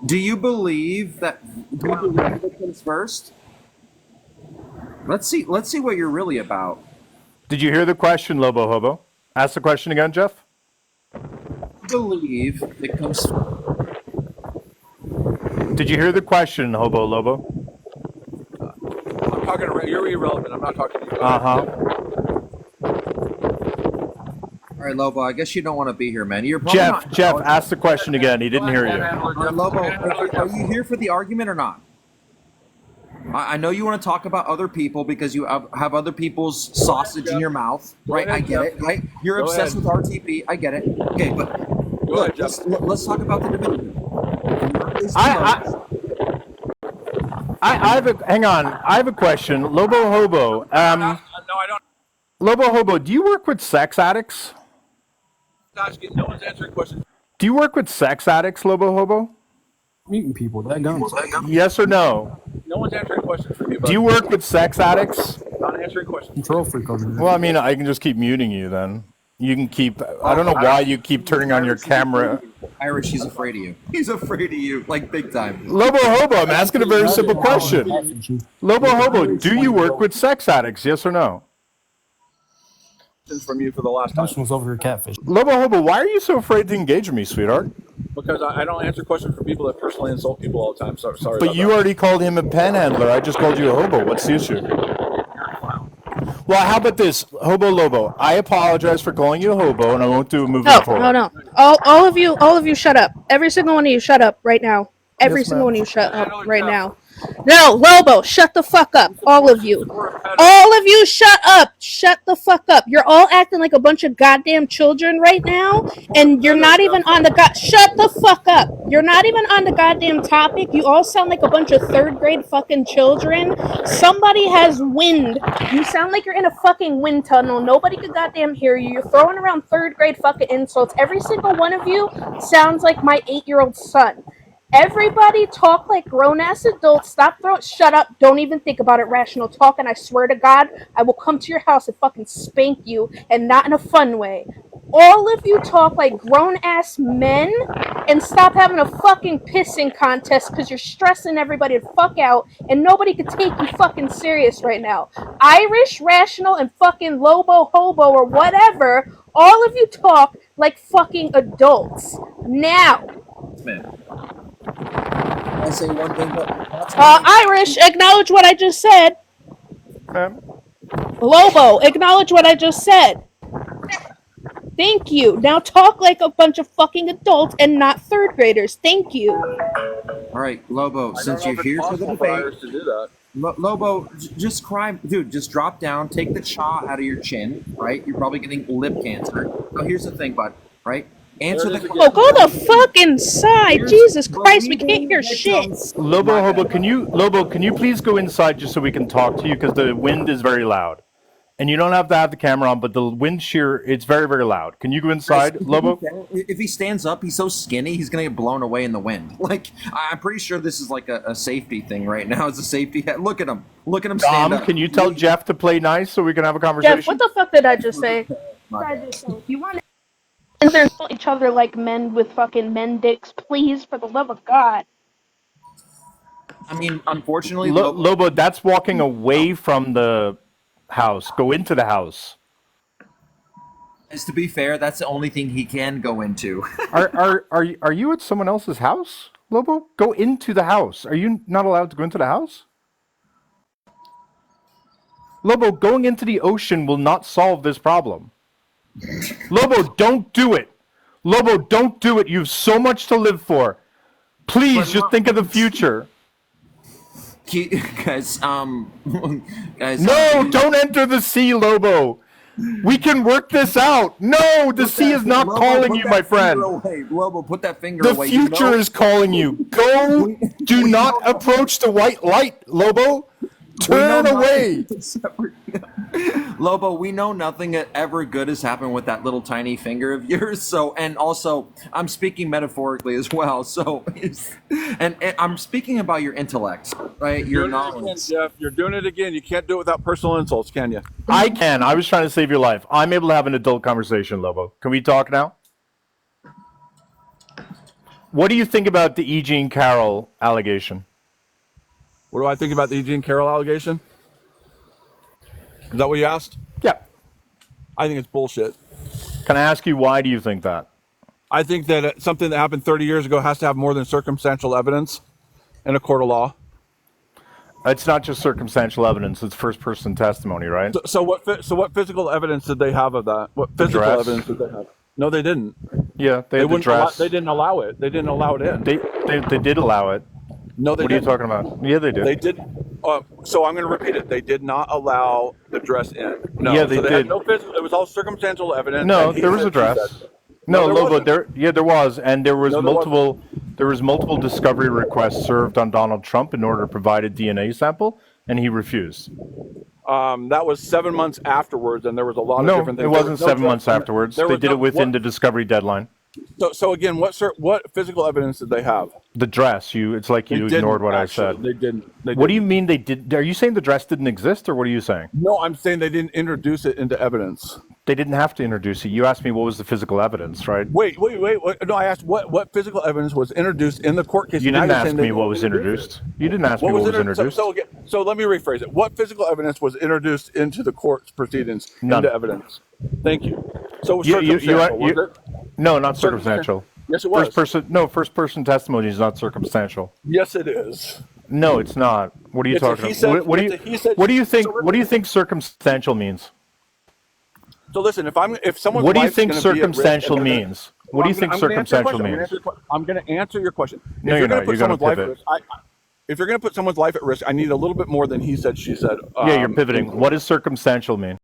Do you believe victims first? Let's see what you're really about. Did you hear the question, Lobo Hobo? Ask the question again, Jeff. Believe victims first. Did you hear the question, Hobo Lobo? I'm talking to you're irrelevant. I'm not talking to you. All right, Lobo, I guess you don't want to be here, man. You're probably Jeff, ask the question again. He didn't hear you. Lobo, are you here for the argument or not? I know you want to talk about other people because you have other people's sausage in your mouth, right? I get it, right? You're obsessed with RTP. I get it. Okay, but look, let's talk about the debate. Hang on. I have a question, Lobo Hobo. No, I don't. Lobo Hobo, do you work with sex addicts? No one's answering questions. Do you work with sex addicts, Lobo Hobo? Meeting people, that guns. Yes or no? No one's answering questions for you. Do you work with sex addicts? Not answering questions. Control freak over here. Well, I mean, I can just keep muting you then. You can keep. I don't know why you keep turning on your camera. Irish, he's afraid of you. He's afraid of you, like big time. Lobo Hobo, I'm asking a very simple question. Lobo Hobo, do you work with sex addicts? Yes or no? From you for the last time. Question was over here catfish. Lobo Hobo, why are you so afraid to engage with me, sweetheart? Because I don't answer questions from people that personally insult people all the time. Sorry. But you already called him a panhandler. I just called you a hobo. What's the issue? Well, how about this, Hobo Lobo? I apologize for calling you a hobo, and I won't do a moving forward. No. All of you, shut up. Every single one of you, shut up right now. Every Yes, single ma'am. one of you, shut up right now. No, Lobo, shut the fuck up. All of you. All of you, shut up. Shut the fuck up. You're all acting like a bunch of goddamn children right now, and you're not even on the shut the fuck up. You're not even on the goddamn topic. You all sound like a bunch of third grade fucking children. Somebody has wind. You sound like you're in a fucking wind tunnel. Nobody could goddamn hear you. You're throwing around third grade fucking insults. Every single one of you sounds like my 8-year-old son. Everybody talk like grown-ass adults. Shut up. Don't even think about it. Rational talk, and I swear to God, I will come to your house and fucking spank you, and not in a fun way. All of you talk like grown-ass men, and stop having a fucking pissing contest because you're stressing everybody the fuck out, and nobody can take you fucking serious right now. Irish, Rational, and fucking Lobo, Hobo, or whatever, all of you talk like fucking adults. Now. Man. I say one thing, but Irish, acknowledge what I just said. Lobo, acknowledge what I just said. Thank you. Now talk like a bunch of fucking adults and not third graders. Thank you. All right, Lobo, since you're here for the debate, to do that. Lobo, just cry, dude. Just drop down, take the chaw out of your chin, right? You're probably getting lip cancer. So here's the thing, bud, right? Answer the question. Oh, go the fuck inside. Jesus Christ, we can't hear shit. Lobo Hobo, can you please go inside just so we can talk to you because the wind is very loud. And you don't have to have the camera on, but the wind shear, it's very, very loud. Can you go inside, Lobo? If he stands up, he's so skinny, he's going to get blown away in the wind. Like, I'm pretty sure this is like a safety thing right now. It's a safety. Look at him. Look at him stand up. Can you tell Jeff to play nice so we can have a conversation? Jeff, what the fuck did I just say? You want to insult each other like men with fucking men dicks, please, for the love of God. I mean, unfortunately, Lobo, that's walking away from the house. Go into the house. As to be fair, that's the only thing he can go into. Are you at someone else's house, Lobo? Go into the house. Are you not allowed to go into the house? Lobo, going into the ocean will not solve this problem. Lobo, don't do it. Lobo, don't do it. You have so much to live for. Please, just think of the future. Guys, guys. No, don't enter the sea, Lobo. We can work this out. No, the sea is not calling you, my friend. Lobo, put that finger The away. future is calling you. Go. Do not approach the white light, Lobo. Turn away. Lobo, we know nothing ever good has happened with that little tiny finger of yours. So, and also, I'm speaking metaphorically as well. So, and I'm speaking about your intellect, right? Your knowledge. Again, Jeff, you're doing it again. You can't do it without personal insults, can you? I can. I was trying to save your life. I'm able to have an adult conversation, Lobo. Can we talk now? What do you think about the E. Jean Carroll allegation? What do I think about the Eugene Carroll allegation? Is that what you asked? Yeah. I think it's bullshit. Can I ask you why do you think that? I think that something that happened 30 years ago has to have more than circumstantial evidence in a court of law. It's not just circumstantial evidence; it's first-person testimony, right? So what physical evidence did they have of that? What physical Dress. evidence did they have? No, they didn't. Yeah, they had the wouldn't dress. they didn't allow it. They didn't allow it in. They did allow it. No, they What are you didn't. talking about? Yeah, they did. They did. So I'm going to repeat it. They did not allow the dress in. No, Yeah, they so did. Had no physical, it was all circumstantial evidence. No, and he there was said- a dress. he said- No, there Lobo, wasn't. there was, and there was No, there multiple. There was multiple discovery requests served on Donald Trump in order to provide a DNA sample, and he refused. That was 7 months afterwards, and there was a lot of No, different things. it There wasn't was no 7 dress months in it. afterwards. There They was did no- it within what- the discovery deadline. So again, what physical evidence did they have? The dress, it's like you They didn't, ignored what actually. I said. They didn't. What do you mean they did? Are you saying the dress didn't exist, or what are you saying? No, I'm saying they didn't introduce it into evidence. They didn't have to introduce it. You asked me what was the physical evidence, right? Wait. No, I asked what physical evidence was introduced in the court case. You Now didn't you're ask saying me they what was didn't introduce introduced. You didn't ask me what was introduced. So let me rephrase it. What physical evidence was introduced into the court's proceedings None. into evidence? Thank you. So it was You- you- circumstantial, was it? No, not circumstantial. Yes, it was. First person testimony is not circumstantial. Yes, it is. No, it's not. What are you It's a talking he about? said- What do it's a he said- you what do you think? so What do you think circumstantial means? So listen, if someone What do you think circumstantial means? What do you think circumstantial means? I'm going to answer your question. No, If you're gonna not. put You're gonna someone's life at pivot. risk, if you're going to put someone's life at risk, I need a little bit more than he said, she said. Yeah, you're pivoting. What does circumstantial mean?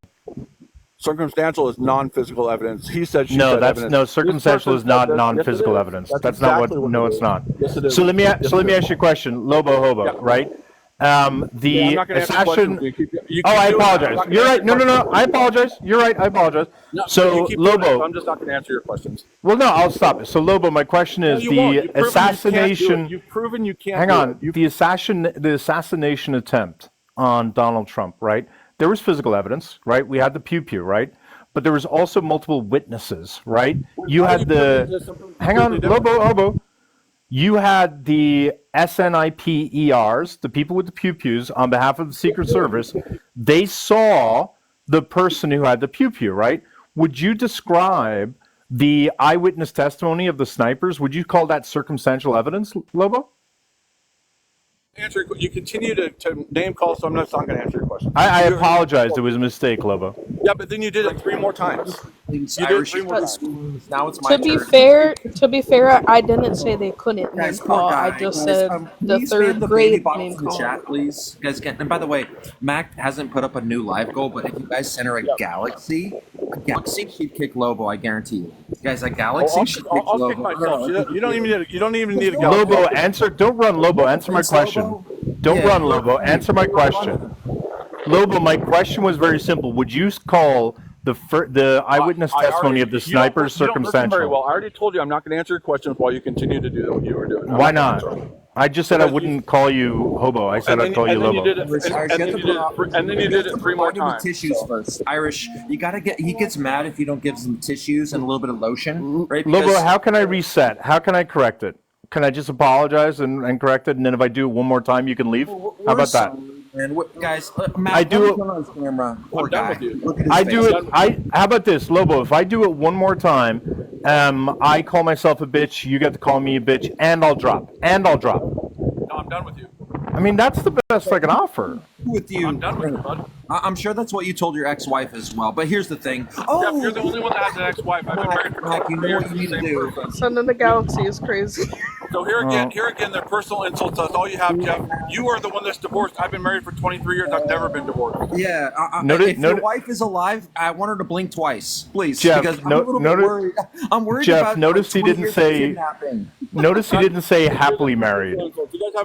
Circumstantial is non-physical evidence. He said, she No, said that's evidence. no This circumstantial person is not said this. Yes, it non-physical is. evidence. That's That's not exactly what. No, it it's is. not. Yes, it is. So let me Yes, let it me is. ask you a question, Lobo Hobo, Yeah. right? Yeah, I'm The not gonna answer questions. assassin. You Oh, keep I doing that. I'm apologize. not gonna You're answer right. No, no, no. I apologize. You're right. I apologize. No, So you keep doing it, so Lobo. I'm just not going to answer your questions. Well, no, I'll stop it. So Lobo, my question is No, you won't. the You've proven you can't do it. assassination. You've proven you can't. Hang do on. it. The assassination attempt on Donald Trump, right? There was physical evidence, right? We had the pew pew, right? But there was also multiple witnesses, right? You had the. Hang on, Lobo. You had the SNIP-ERs, the people with the pew pews, on behalf of the Secret Service. They saw the person who had the pew pew, right? Would you describe the eyewitness testimony of the snipers? Would you call that circumstantial evidence, Lobo? You continue to name call, so I'm not going to answer your question. I apologize. It was a mistake, Lobo. Yeah, but then you did it 3 more times. You did it 3 more times. Now it's my To be turn. fair, I didn't say they couldn't name Guys, call. poor I guy. just Guys, said the please third ban the grade baby box name in the call. chat, please. Guys, and by the way, Mac hasn't put up a new live goal, but if you guys center a galaxy, should kick Lobo. I guarantee you, guys. A galaxy should kick I'll Lobo. kick myself. You don't even need a go. Lobo, answer. Don't run, Lobo. Answer my question. Don't run, Lobo. Answer my question. Lobo, my question was very simple. Would you call the eyewitness testimony of the snipers You don't listen very well. circumstantial? I already told you I'm not going to answer your questions while you continue to do what you were doing. Why not? I just said I wouldn't call you hobo. I said I'd call you Lobo. And then you did it 3 more times. Tissues first, Irish. You gotta get. He gets mad if you don't give him tissues and a little bit of lotion, right? Lobo, Because- how can I reset? How can I correct it? Can I just apologize and correct it, and then if I do it one more time, you can leave? How about that? And guys, Matt, I do let it- me turn on his camera. Poor I'm done guy. with you. Look at his I face. do it. How about this, Lobo? If I do it one more time, I call myself a bitch. You get to call me a bitch, and I'll drop. No, I'm done with you. I mean, that's the best I can offer. with you. I'm done with you, bud. I'm sure that's what you told your ex-wife as well. But here's the thing. Jeff, Oh, you're the only one that has an ex-wife. I've been married for Mac, you 23 know years what to you the need to same do. person. Son of the Galaxy is crazy. So here again, they're personal insults. That's all you have, Jeff. You are the one that's divorced. I've been married for 23 years. I've never been divorced. Yeah, if your wife is alive, I want her to blink twice, please, Jeff, because I'm a little bit worried. I'm worried Jeff, about notice he 20 didn't years of say. kidnapping. Notice he didn't say happily married.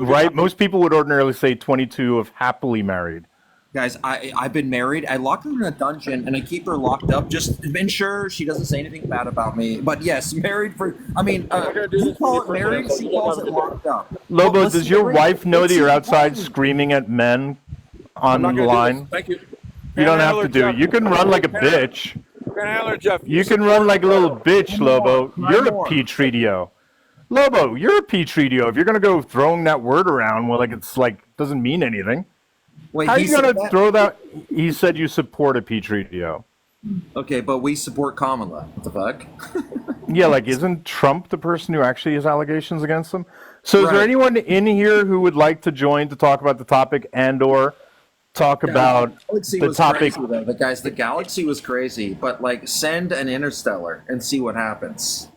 Right? Most people would ordinarily say 22 of happily married. Guys, I've been married. I locked her in a dungeon and I keep her locked up just to ensure she doesn't say anything bad about me. But yes, married for. I mean, you call it married, she calls it locked up. Lobo, Well, does your wife know that you're outside listen. screaming at men on the line? Thank you. You don't have to do it. You can run like a bitch. Panhandler Jeff. You can run like a little bitch, Lobo. You're a Petri-dio. Lobo, you're a Petri-dio. If you're gonna go throwing that word around, well, like it's like doesn't mean anything. Wait, how are he you gonna said that? throw that? He said you support a Petri-dio. Okay, but we support Kamala. What the fuck? Yeah, like isn't Trump the person who actually has allegations against him? So is there Right. anyone in here who would like to join to talk about the topic and/or talk about Galaxy the was topic? crazy, though. The galaxy was crazy, but like send an interstellar and see what happens.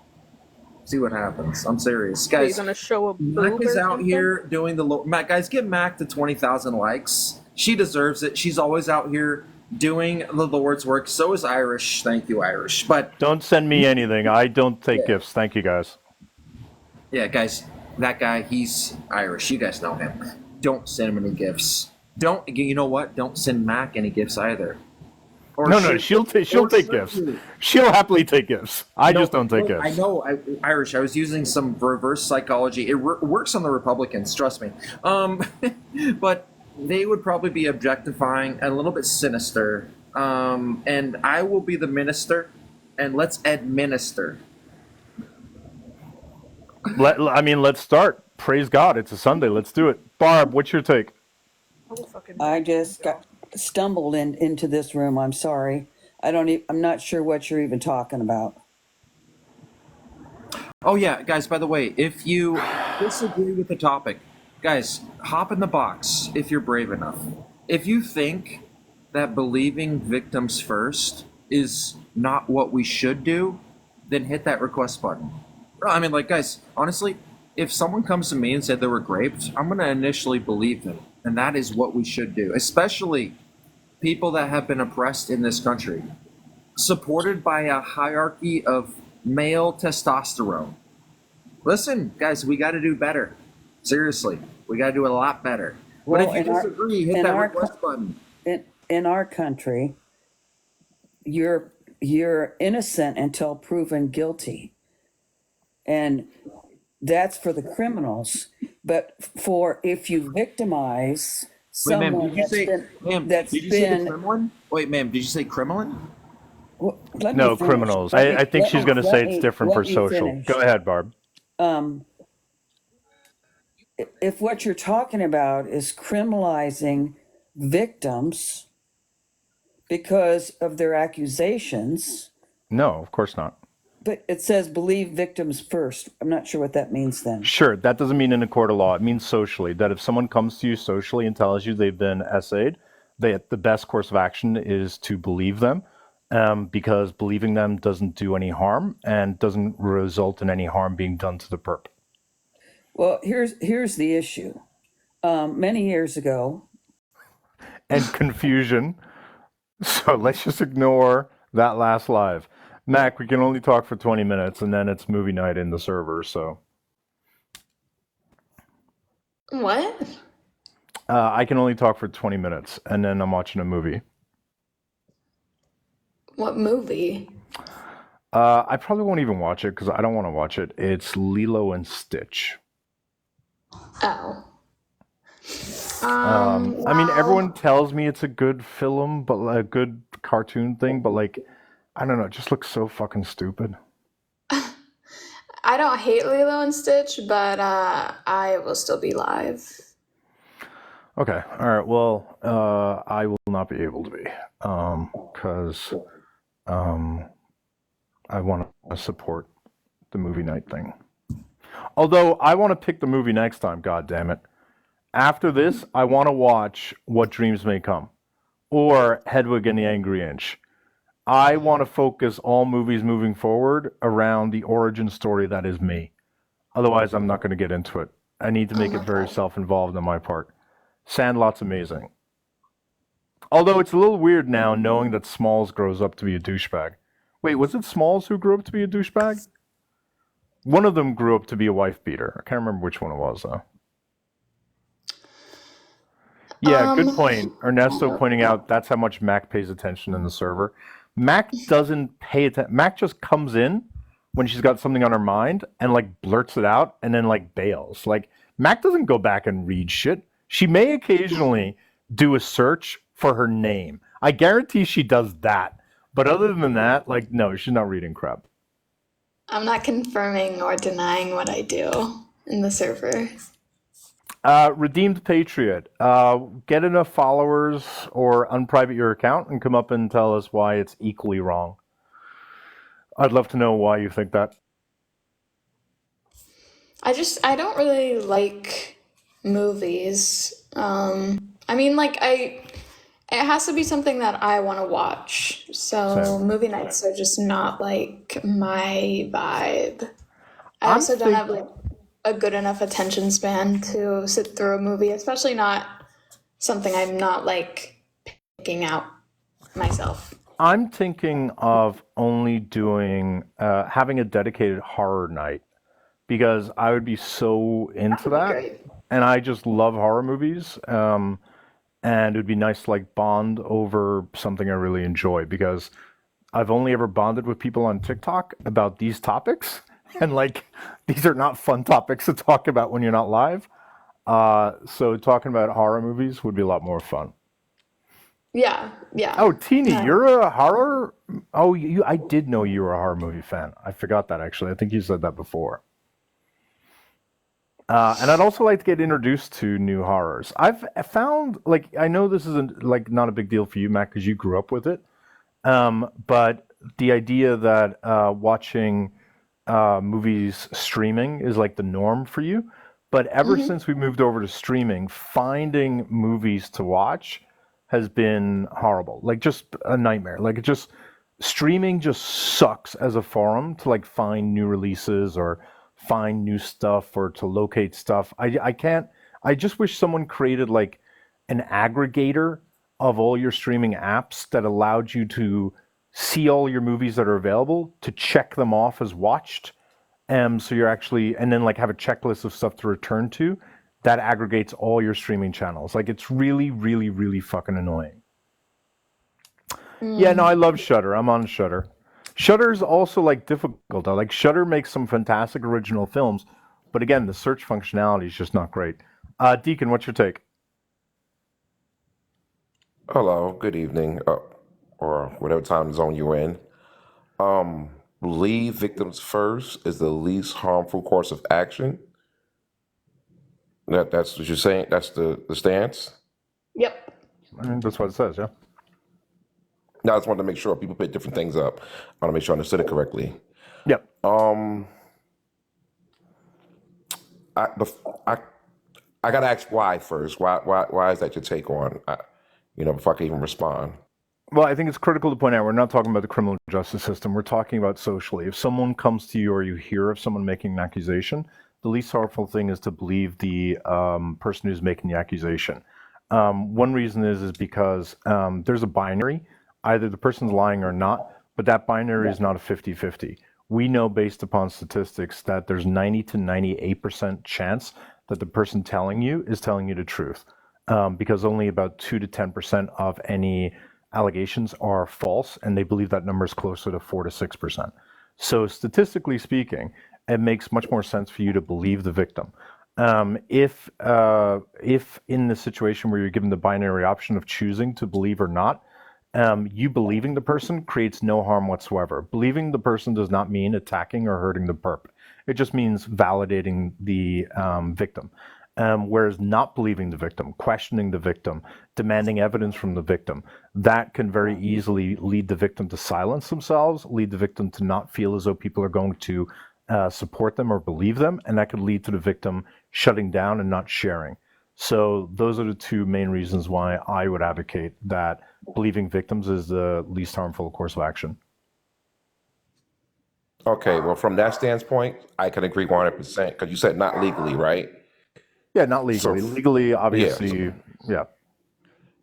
See what happens. I'm serious, Are you guys. gonna show a Mac boob is or out something? here doing the Mac. Guys, give Mac to 20,000 likes. She deserves it. She's always out here doing the Lord's work. So is Irish. Thank you, Irish. But Don't send me anything. I don't take gifts. Thank you, guys. yeah, guys, that guy, he's Irish. You guys know him. Don't send him any gifts. Don't. You know what? Don't send Mac any gifts either. Or No, she'll take gifts. She'll happily take gifts. I just don't take gifts. I know, Irish. I was using some reverse psychology. It works on the Republicans, trust me. But they would probably be objectifying and a little bit sinister. And I will be the minister, and let's administer. Let's start. Praise God. It's a Sunday. Let's do it. Barb, what's your take? I just stumbled into this room. I'm sorry. I'm not sure what you're even talking about. Oh yeah, guys, by the way, if you disagree with the topic, guys, hop in the box if you're brave enough. If you think that believing victims first is not what we should do, then hit that request button. I mean, like, guys, honestly, if someone comes to me and said they were raped, I'm going to initially believe them. And that is what we should do, especially people that have been oppressed in this country, supported by a hierarchy of male testosterone. Listen, guys, we got to do better. Seriously, we got to do a lot better. But if you disagree, hit that request button. In our country, you're innocent until proven guilty, and that's for the criminals. But if you victimize Wait, ma'am, someone did you say, that's did you say been the Kremlin? Wait, ma'am, did you say Kremlin? let me No, finish. criminals. Let me- I think let she's me- going to let say me- it's different let for me social. finish. Go ahead, Barb. If what you're talking about is criminalizing victims because of their accusations, No, of course not. but it says believe victims first. I'm not sure what that means then. Sure, that doesn't mean in a court of law. It means socially. That if someone comes to you socially and tells you they've been essayed, the best course of action is to believe them, because believing them doesn't do any harm and doesn't result in any harm being done to the perp. Well, here's the issue. Many years ago, And confusion. So let's just ignore that last live. Mac, we can only talk for 20 minutes and then it's movie night in the server, so. What? I can only talk for 20 minutes and then I'm watching a movie. What movie? I probably won't even watch it because I don't want to watch it. It's Lilo and Stitch. Oh. I mean, Well, everyone tells me it's a good film, but a good cartoon thing, but like, I don't know, it just looks so fucking stupid. I don't hate Lilo and Stitch, but I will still be live. Okay, all right. Well, I will not be able to be, because I want to support the movie night thing. Although I want to pick the movie next time. God damn it! After this, I want to watch What Dreams May Come or Hedwig and the Angry Inch. I want to focus all movies moving forward around the origin story that is me. Otherwise, I'm not going to get into it. I need to make it very self-involved on my part. Sandlot's amazing. Although it's a little weird now knowing that Smalls grows up to be a douchebag. Wait, was it Smalls who grew up to be a douchebag? One of them grew up to be a wife beater. I can't remember which one it was, though. Yeah, good point. Ernesto pointing out that's how much Mac pays attention in the server. Mac doesn't pay attention. Mac just comes in when she's got something on her mind and like blurts it out and then like bails. Like Mac doesn't go back and read shit. She may occasionally do a search for her name. I guarantee she does that. But other than that, like no, she's not reading crap. I'm not confirming or denying what I do in the server. Redeemed Patriot. Get enough followers or unprivate your account and come up and tell us why it's equally wrong. I'd love to know why you think that. I don't really like movies. I mean, like it has to be something that I want to watch. So Same. movie nights are just not like my vibe. I also don't have like a good enough attention span to sit through a movie, especially not something I'm not like picking out myself. I'm thinking of only doing having a dedicated horror night because I would be so into that, Great. and I just love horror movies. And it would be nice to like bond over something I really enjoy because I've only ever bonded with people on TikTok about these topics, and like these are not fun topics to talk about when you're not live. So talking about horror movies would be a lot more fun. Yeah. Oh, Teeny, you're a horror. Oh, you. I did know you were a horror movie fan. I forgot that actually. I think you said that before. And I'd also like to get introduced to new horrors. I've found, like, I know this isn't like not a big deal for you, Matt, because you grew up with it. But the idea that watching movies streaming is like the norm for you. But ever since we moved over to streaming, finding movies to watch has been horrible. Like just a nightmare. Like it just streaming just sucks as a forum to like find new releases or find new stuff or to locate stuff. I can't. I just wish someone created like an aggregator of all your streaming apps that allowed you to see all your movies that are available, to check them off as watched. So you're actually, and then like have a checklist of stuff to return to that aggregates all your streaming channels. Like it's really, really, really fucking annoying. Yeah, no, I love Shudder. I'm on Shudder. Shudder's also like difficult though. Like Shudder makes some fantastic original films, but again, the search functionality is just not great. Deacon, what's your take? Hello, good evening, or whatever time zone you're in. Leave victims first is the least harmful course of action. That's what you're saying? That's the stance? Yep. I mean, that's what it says, yeah. Now, I just wanted to make sure people pick different things up. I want to make sure I understood it correctly. Yep. I gotta ask why first. Why is that your take on? Before I can even respond. Well, I think it's critical to point out we're not talking about the criminal justice system. We're talking about socially. If someone comes to you or you hear of someone making an accusation, the least harmful thing is to believe the person who's making the accusation. One reason is because there's a binary. Either the person's lying or not, but that binary is not a 50-50. We know based upon statistics that there's 90 to 98% chance that the person telling you is telling you the truth, because only about 2 to 10% of any allegations are false, and they believe that number is closer to 4 to 6%. So statistically speaking, it makes much more sense for you to believe the victim. If in the situation where you're given the binary option of choosing to believe or not, you believing the person creates no harm whatsoever. Believing the person does not mean attacking or hurting the perp. It just means validating the victim. Whereas not believing the victim, questioning the victim, demanding evidence from the victim, that can very easily lead the victim to silence themselves, lead the victim to not feel as though people are going to support them or believe them, and that could lead to the victim shutting down and not sharing. So those are the two main reasons why I would advocate that believing victims is the least harmful course of action. Okay, well, from that standpoint, I can agree 100% because you said not legally, right? Yeah, not So, legally. Legally, yeah, obviously, yeah.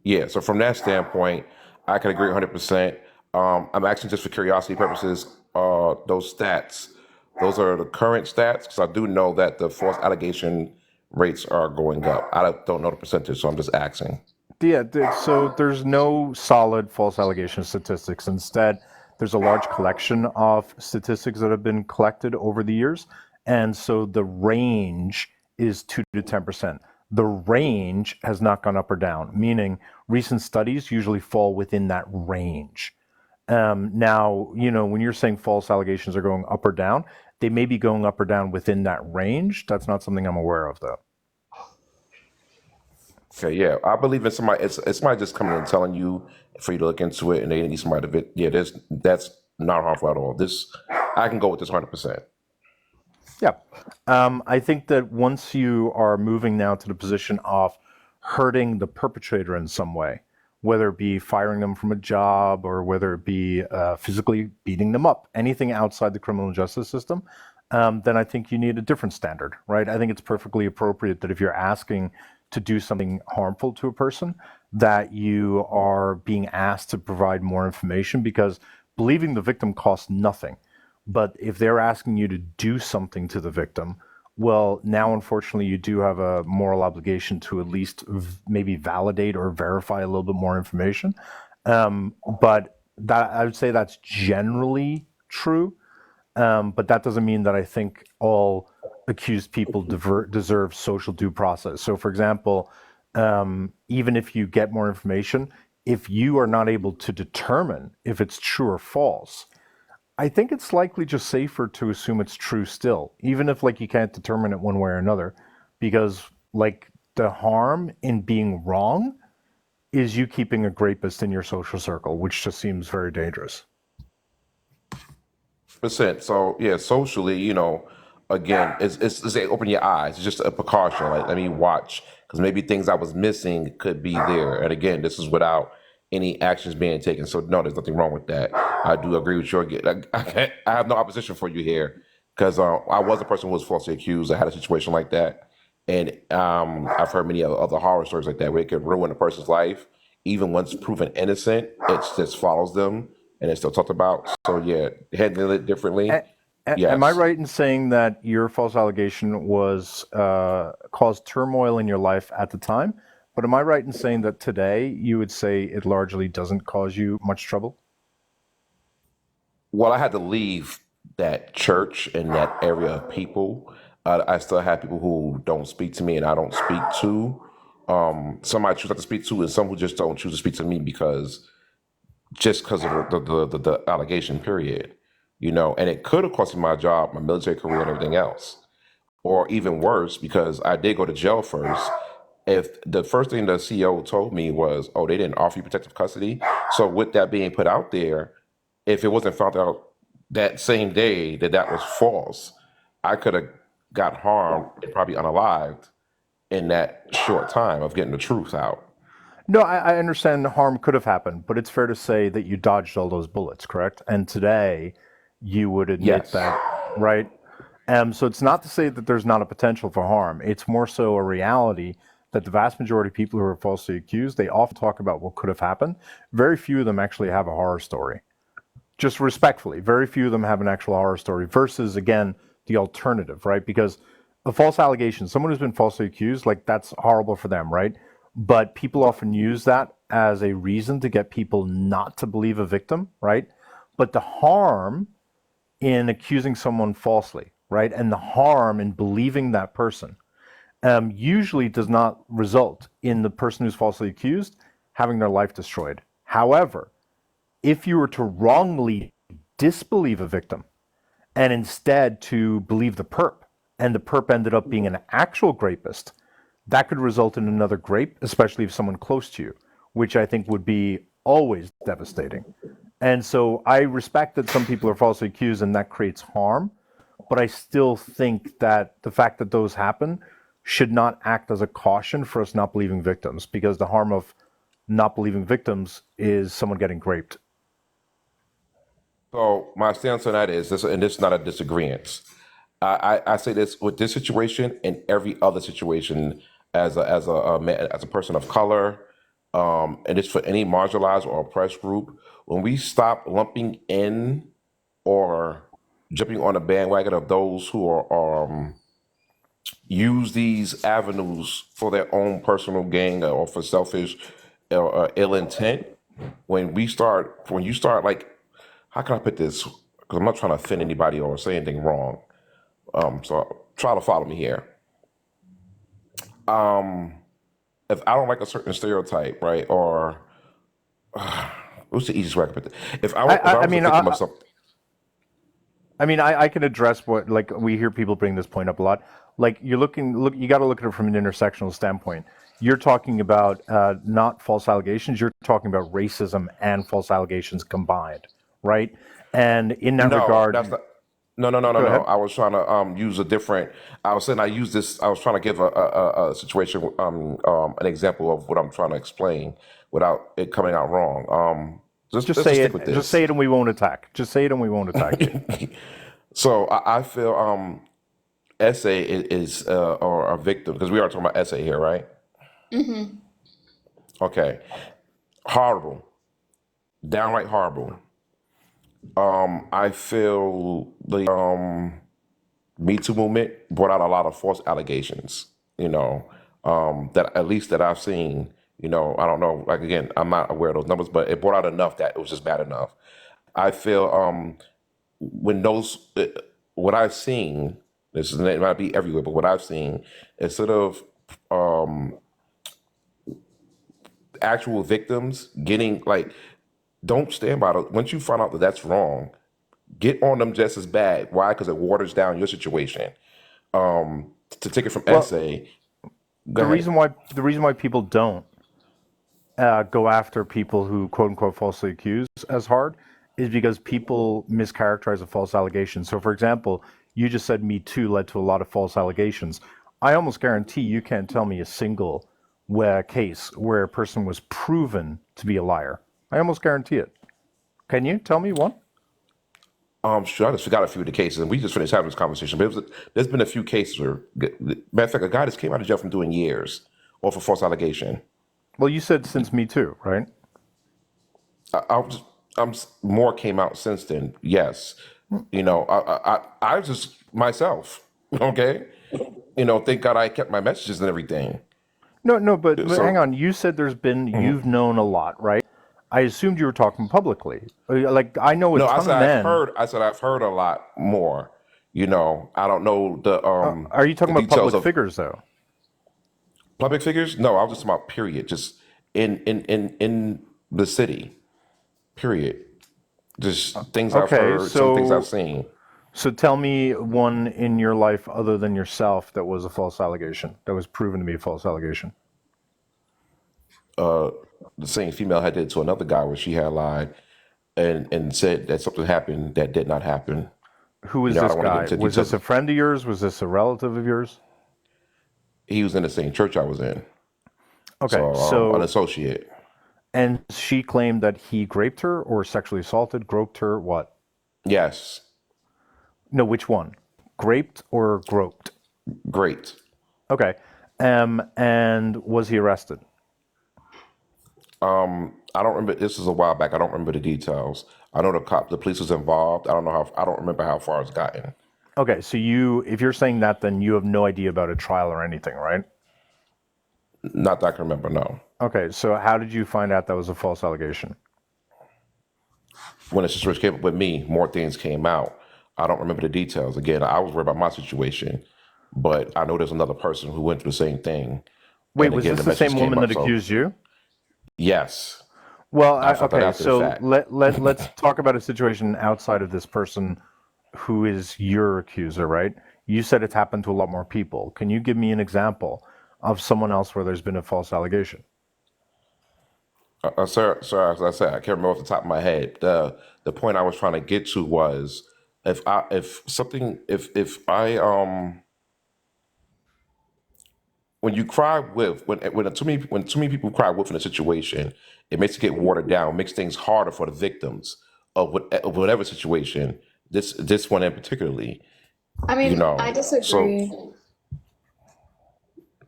yeah. So from that standpoint, I can agree 100%. I'm actually just for curiosity purposes, those stats, those are the current stats because I do know that the false allegation rates are going up. I don't know the percentage, so I'm just asking. Yeah, so there's no solid false allegation statistics. Instead, there's a large collection of statistics that have been collected over the years. And so the range is 2 to 10%. The range has not gone up or down, meaning recent studies usually fall within that range. Now, when you're saying false allegations are going up or down, they may be going up or down within that range. That's not something I'm aware of, though. Okay, yeah, I believe in somebody. It's somebody just coming and telling you for you to look into it, and they need somebody to. Yeah, that's not harmful at all. This, I can go with this 100%. Yeah. I think that once you are moving now to the position of hurting the perpetrator in some way, whether it be firing them from a job or whether it be physically beating them up, anything outside the criminal justice system, then I think you need a different standard, right? I think it's perfectly appropriate that if you're asking to do something harmful to a person, that you are being asked to provide more information because believing the victim costs nothing. But if they're asking you to do something to the victim, well, now unfortunately you do have a moral obligation to at least maybe validate or verify a little bit more information. But that I would say that's generally true. But that doesn't mean that I think all accused people deserve social due process. So, for example, even if you get more information, if you are not able to determine if it's true or false, I think it's likely just safer to assume it's true still, even if you can't determine it one way or another, because the harm in being wrong is you keeping a rapist in your social circle, which just seems very dangerous. Percent. So yeah, socially, again, it's a open your eyes. It's just a precaution. Like let me watch because maybe things I was missing could be there. And again, this is without any actions being taken. So no, there's nothing wrong with that. I do agree with your. I have no opposition for you here because I was a person who was falsely accused. I had a situation like that, and I've heard many other horror stories like that where it could ruin a person's life. Even once proven innocent, it just follows them and it's still talked about. So yeah, handle it differently. Am I Yes. right in saying that your false allegation was caused turmoil in your life at the time? But am I right in saying that today you would say it largely doesn't cause you much trouble? Well, I had to leave that church and that area of people. I still have people who don't speak to me and I don't speak to. Some I choose not to speak to, and some who just don't choose to speak to me just because of the allegation period, and it could have cost me my job, my military career, and everything else, or even worse, because I did go to jail first. If the first thing the CEO told me was, "Oh, they didn't offer you protective custody," so with that being put out there, if it wasn't found out that same day that that was false, I could have got harmed and probably unalived in that short time of getting the truth out. No, I understand harm could have happened, but it's fair to say that you dodged all those bullets, correct? And today you would admit Yes. that, right? So it's not to say that there's not a potential for harm. It's more so a reality that the vast majority of people who are falsely accused, they often talk about what could have happened. Very few of them actually have a horror story. Just respectfully, very few of them have an actual horror story versus, again, the alternative, right? Because a false allegation, someone who's been falsely accused, that's horrible for them, right? But people often use that as a reason to get people not to believe a victim, right? But the harm in accusing someone falsely, right? And the harm in believing that person usually does not result in the person who's falsely accused having their life destroyed. However, if you were to wrongly disbelieve a victim and instead to believe the perp, and the perp ended up being an actual rapist, that could result in another grape, especially if someone close to you, which I think would be always devastating. And so I respect that some people are falsely accused and that creates harm, but I still think that the fact that those happen should not act as a caution for us not believing victims, because the harm of not believing victims is someone getting raped. So my stance on that is this, and this is not a disagreement. I say this with this situation and every other situation as a person of color, and it's for any marginalized or oppressed group. When we stop lumping in or jumping on the bandwagon of those who are use these avenues for their own personal gain or for selfish or ill intent, when you start like, how can I put this? Because I'm not trying to offend anybody or say anything wrong. So try to follow me here. If I don't like a certain stereotype, right, or what's the easiest way I can put it? If I I was a mean, victim of something, I can address what, like, we hear people bring this point up a lot. Like, you got to look at it from an intersectional standpoint. You're talking about not false allegations. You're talking about racism and false allegations combined, right? And in that no, regard, that's not. No, no, no, no, go no. ahead. I was trying to use a different. I was saying I use this. I was trying to give a situation, an example of what I'm trying to explain without it coming out wrong. Just Let's just say stick with it. Just this. say it, and we won't attack. Just say it, and we won't attack you. So I feel essay is or a victim, because we are talking about essay here, right? Mm-hmm. Okay, horrible, downright horrible. I feel the Me Too movement brought out a lot of false allegations. That at least that I've seen. I don't know. Like, again, I'm not aware of those numbers, but it brought out enough that it was just bad enough. I feel when those what I've seen. It might be everywhere, but what I've seen, instead of actual victims getting like, don't stand by it. Once you find out that that's wrong, get on them just as bad. Why? Because it waters down your situation. To take it from Well, essay, go the ahead. reason why people don't go after people who quote unquote falsely accuse as hard is because people mischaracterize a false allegation. So, for example, you just said Me Too led to a lot of false allegations. I almost guarantee you can't tell me a single case where a person was proven to be a liar. I almost guarantee it. Can you tell me one? Sure. I just forgot a few of the cases, and we just finished having this conversation. But there's been a few cases where, matter of fact, a guy just came out of jail from doing years off a false allegation. Well, you said since Me Too, right? I'm just, more came out since then. Yes, I just myself. Okay, thank God I kept my messages and everything. No, no, but hang So on. You said mhm. you've known a lot, right? I assumed you were talking publicly. Like, I know a No, ton of men. I said I've heard a lot more. I don't know Are you the talking about details public of figures, though? public figures. No, I was just about period. Just in the city. Period. Just things I've Okay, heard, some things I've so seen. tell me one in your life other than yourself that was a false allegation, that was proven to be a false allegation. Uh, the same female had did to another guy where she had lied and said that something happened that did not happen. Who was I this don't want to get guy? into Was this details. a friend of yours? Was this a relative of yours? He was in the same church I was in, Okay, so an so, associate. and she claimed that he raped her or sexually assaulted, groped her, what? Yes, No, which one? Graped or groped? great. Okay. And was he arrested? I don't remember. This was a while back. I don't remember the details. I know the police was involved. I don't know how. I don't remember how far it's gotten. Okay, so if you're saying that, then you have no idea about a trial or anything, right? Not that I can remember. No. Okay, so how did you find out that was a false allegation? When the situation came up with me, more things came out. I don't remember the details. Again, I was worried about my situation, but I know there's another person who went through the same thing. Wait, And was again, this the the message same came woman up. that So accused you? yes, Well, I found that okay, after the so fact. let's talk about a situation outside of this person who is your accuser, right? You said it's happened to a lot more people. Can you give me an example of someone else where there's been a false allegation? Sir, as I said, I can't remember off the top of my head. The point I was trying to get to was if I when you cry with when too many people cry with in a situation, it makes it get watered down, makes things harder for the victims of whatever situation. This one in particularly, I you mean, I know. So disagree.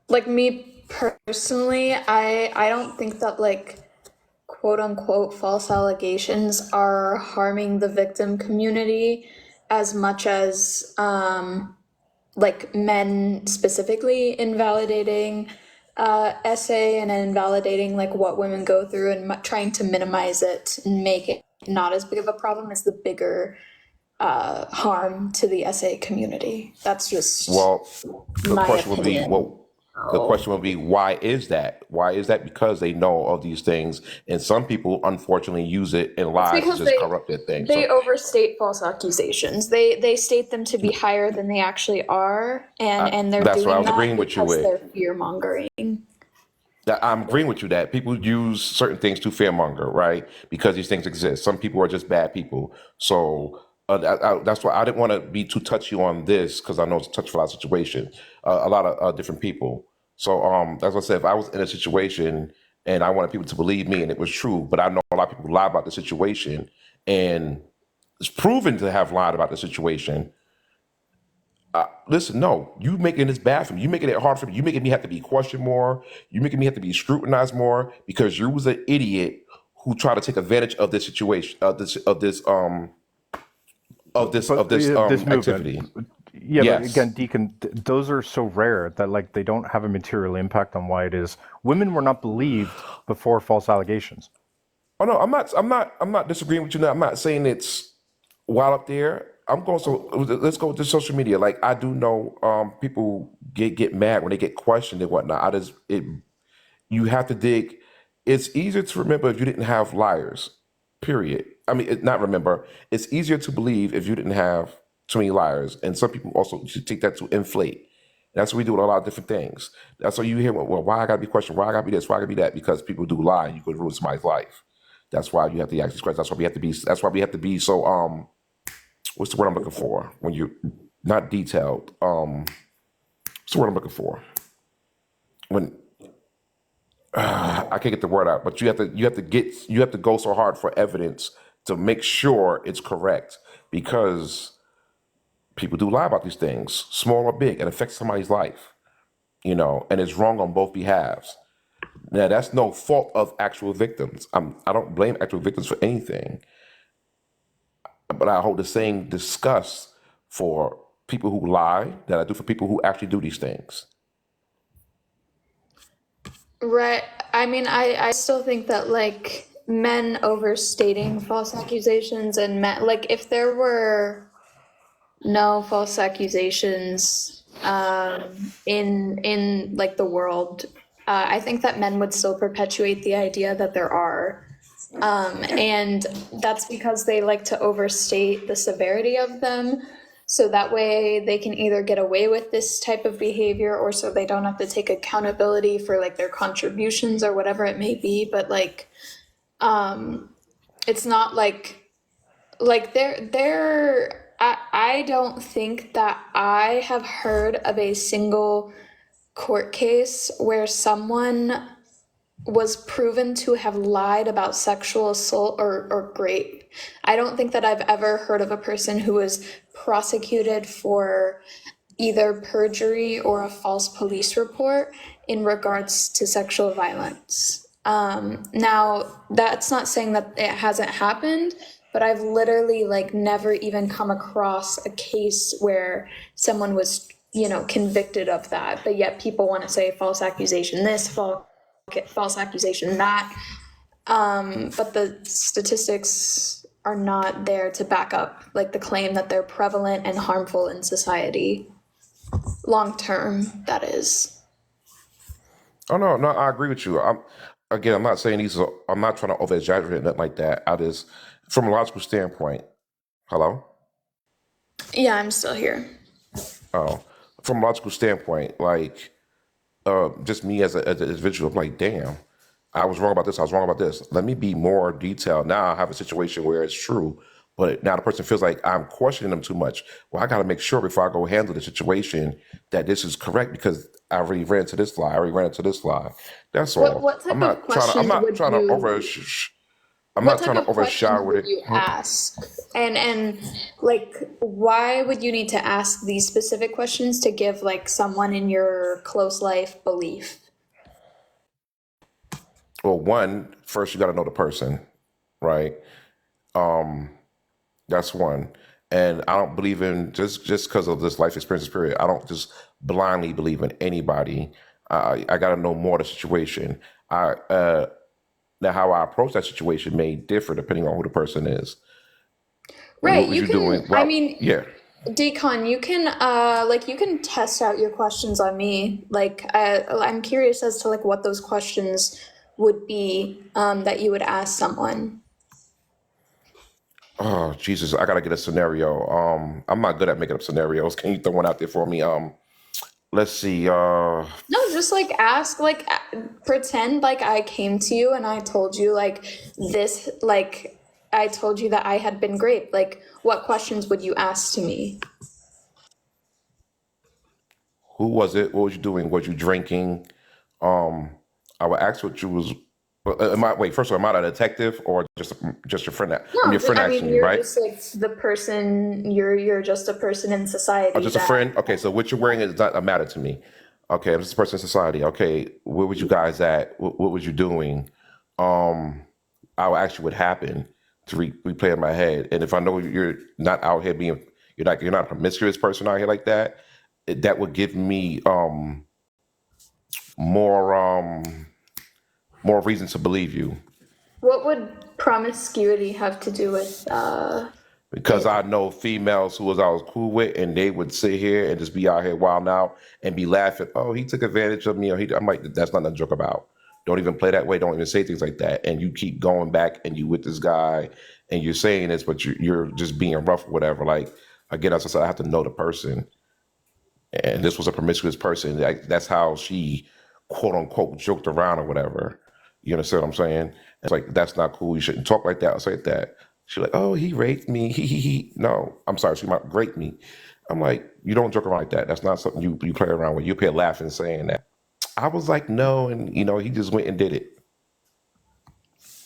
Like me personally, I don't think that like quote unquote false allegations are harming the victim community as much as like men specifically invalidating essay and invalidating like what women go through and trying to minimize it and make it not as big of a problem as the bigger harm to the essay community. That's just well, the my question would be, opinion. the question would be, why is that? Why is that? Because they know of these things, and some people unfortunately use it in It's lies to because just corrupt their things. they So overstate false accusations. They state them to be higher than they actually are, and they're that's what I doing was that agreeing with you because with. they're fear mongering. That I'm agreeing with you that people use certain things to fearmonger, right? Because these things exist. Some people are just bad people. So that's why I didn't want to be too touchy on this because I know it's a touchy situation. A lot of different people. So as I said, if I was in a situation and I wanted people to believe me and it was true, but I know a lot of people lie about the situation and it's proven to have lied about the situation. Listen, no, you making this bad for me. You making it hard for me. You making me have to be questioned more. You making me have to be scrutinized more because you was an idiot who tried to take advantage of this situation, But this movement, activity. yeah, but again, Yes. Deacon, those are so rare that like they don't have a material impact on why it is. Women were not believed before false allegations. Oh no, I'm not disagreeing with you. Now, I'm not saying it's wild up there. I'm going so let's go to social media. Like I do know people get mad when they get questioned and whatnot. You have to dig. It's easier to remember if you didn't have liars. Period. I mean, not remember. It's easier to believe if you didn't have too many liars, and some people also should take that to inflate. That's what we do with a lot of different things. That's why you hear, well, why I gotta be questioned? Why I gotta be this? Why I gotta be that? Because people do lie. And you could ruin somebody's life. That's why you have to ask these questions. That's why we have to be. That's why we have to be so. What's the word I'm looking for? When you're not detailed. What's the word I'm looking for? When I can't get the word out, but you have to go so hard for evidence to make sure it's correct because people do lie about these things, small or big, and affect somebody's life, and it's wrong on both behalves. Now that's no fault of actual victims. I don't blame actual victims for anything, but I hold the same disgust for people who lie that I do for people who actually do these things. Right. I mean, I still think that like men overstating false accusations and men like if there were no false accusations in like the world, I think that men would still perpetuate the idea that there are. And that's because they like to overstate the severity of them. So that way they can either get away with this type of behavior or so they don't have to take accountability for like their contributions or whatever it may be. But like, it's not like I don't think that I have heard of a single court case where someone was proven to have lied about sexual assault or rape. I don't think that I've ever heard of a person who was prosecuted for either perjury or a false police report in regards to sexual violence. Now, that's not saying that it hasn't happened, but I've literally like never even come across a case where someone was, convicted of that, but yet people want to say false accusation this, false accusation that. But the statistics are not there to back up like the claim that they're prevalent and harmful in society. Long term, that is. Oh no, I agree with you. I'm not saying these are. I'm not trying to over exaggerate nothing like that. I just, from a logical standpoint. Hello. Yeah, I'm still here. Oh, from a logical standpoint, like just me as an individual, I'm like, damn, I was wrong about this. I was wrong about this. Let me be more detailed. Now I have a situation where it's true, but now the person feels like I'm questioning them too much. Well, I got to make sure before I go handle the situation that this is correct because I already ran into this lie. I already ran into this lie. That's What all. what type of I'm questions not would trying to you I'm what not type trying to of questions overshower with would it. you ask? And like why would you need to ask these specific questions to give like someone in your close life belief? Well, one, first you got to know the person, right? That's one. And I don't believe in just because of this life experience period. I don't just blindly believe in anybody. I got to know more of the situation. I Now how I approach that situation may differ depending on who the person is. Right, What was you you can doing? I Well, mean yeah. Decon, you can like you can test out your questions on me. Like I'm curious as to like what those questions would be that you would ask someone. Oh Jesus, I gotta get a scenario. I'm not good at making up scenarios. Can you throw one out there for me? Let's see. No, just like ask, like pretend like I came to you and I told you like this, like I told you that I had been great. Like, what questions would you ask to me? Who was it? What was you doing? Was you drinking? Um, I would ask what you was. Wait, first of all, am I a detective or just your friend? I'm No, your friend I asking mean you, you're right? just like the person. You're just a person in I'm society just a that. friend. Okay, so what you're wearing is not a matter to me. Okay, I'm just a person in society. Okay, where was you guys at? What was you doing? Um, I will ask you what happened to replay in my head. And if I know you're not out here being, you're not a promiscuous person out here like that, that would give me more more reason to believe you. What would promiscuity have to do with Because it? I know females who I was cool with, and they would sit here and just be out here wild out and be laughing. Oh, he took advantage of me. Or I'm like, that's nothing to joke about. Don't even play that way. Don't even say things like that. And you keep going back, and you with this guy, and you're saying this, but you're just being rough or whatever. Like again, as I said, I have to know the person, and this was a promiscuous person. Like that's how she, quote unquote, joked around or whatever. You understand what I'm saying? It's like that's not cool. You shouldn't talk like that or say like. She's like, oh, he raped me. He. No, I'm sorry. She might rape me. I'm like, you don't joke around like that. That's not something you play around with. You appear laughing saying that. I was like, no, and he just went and did it.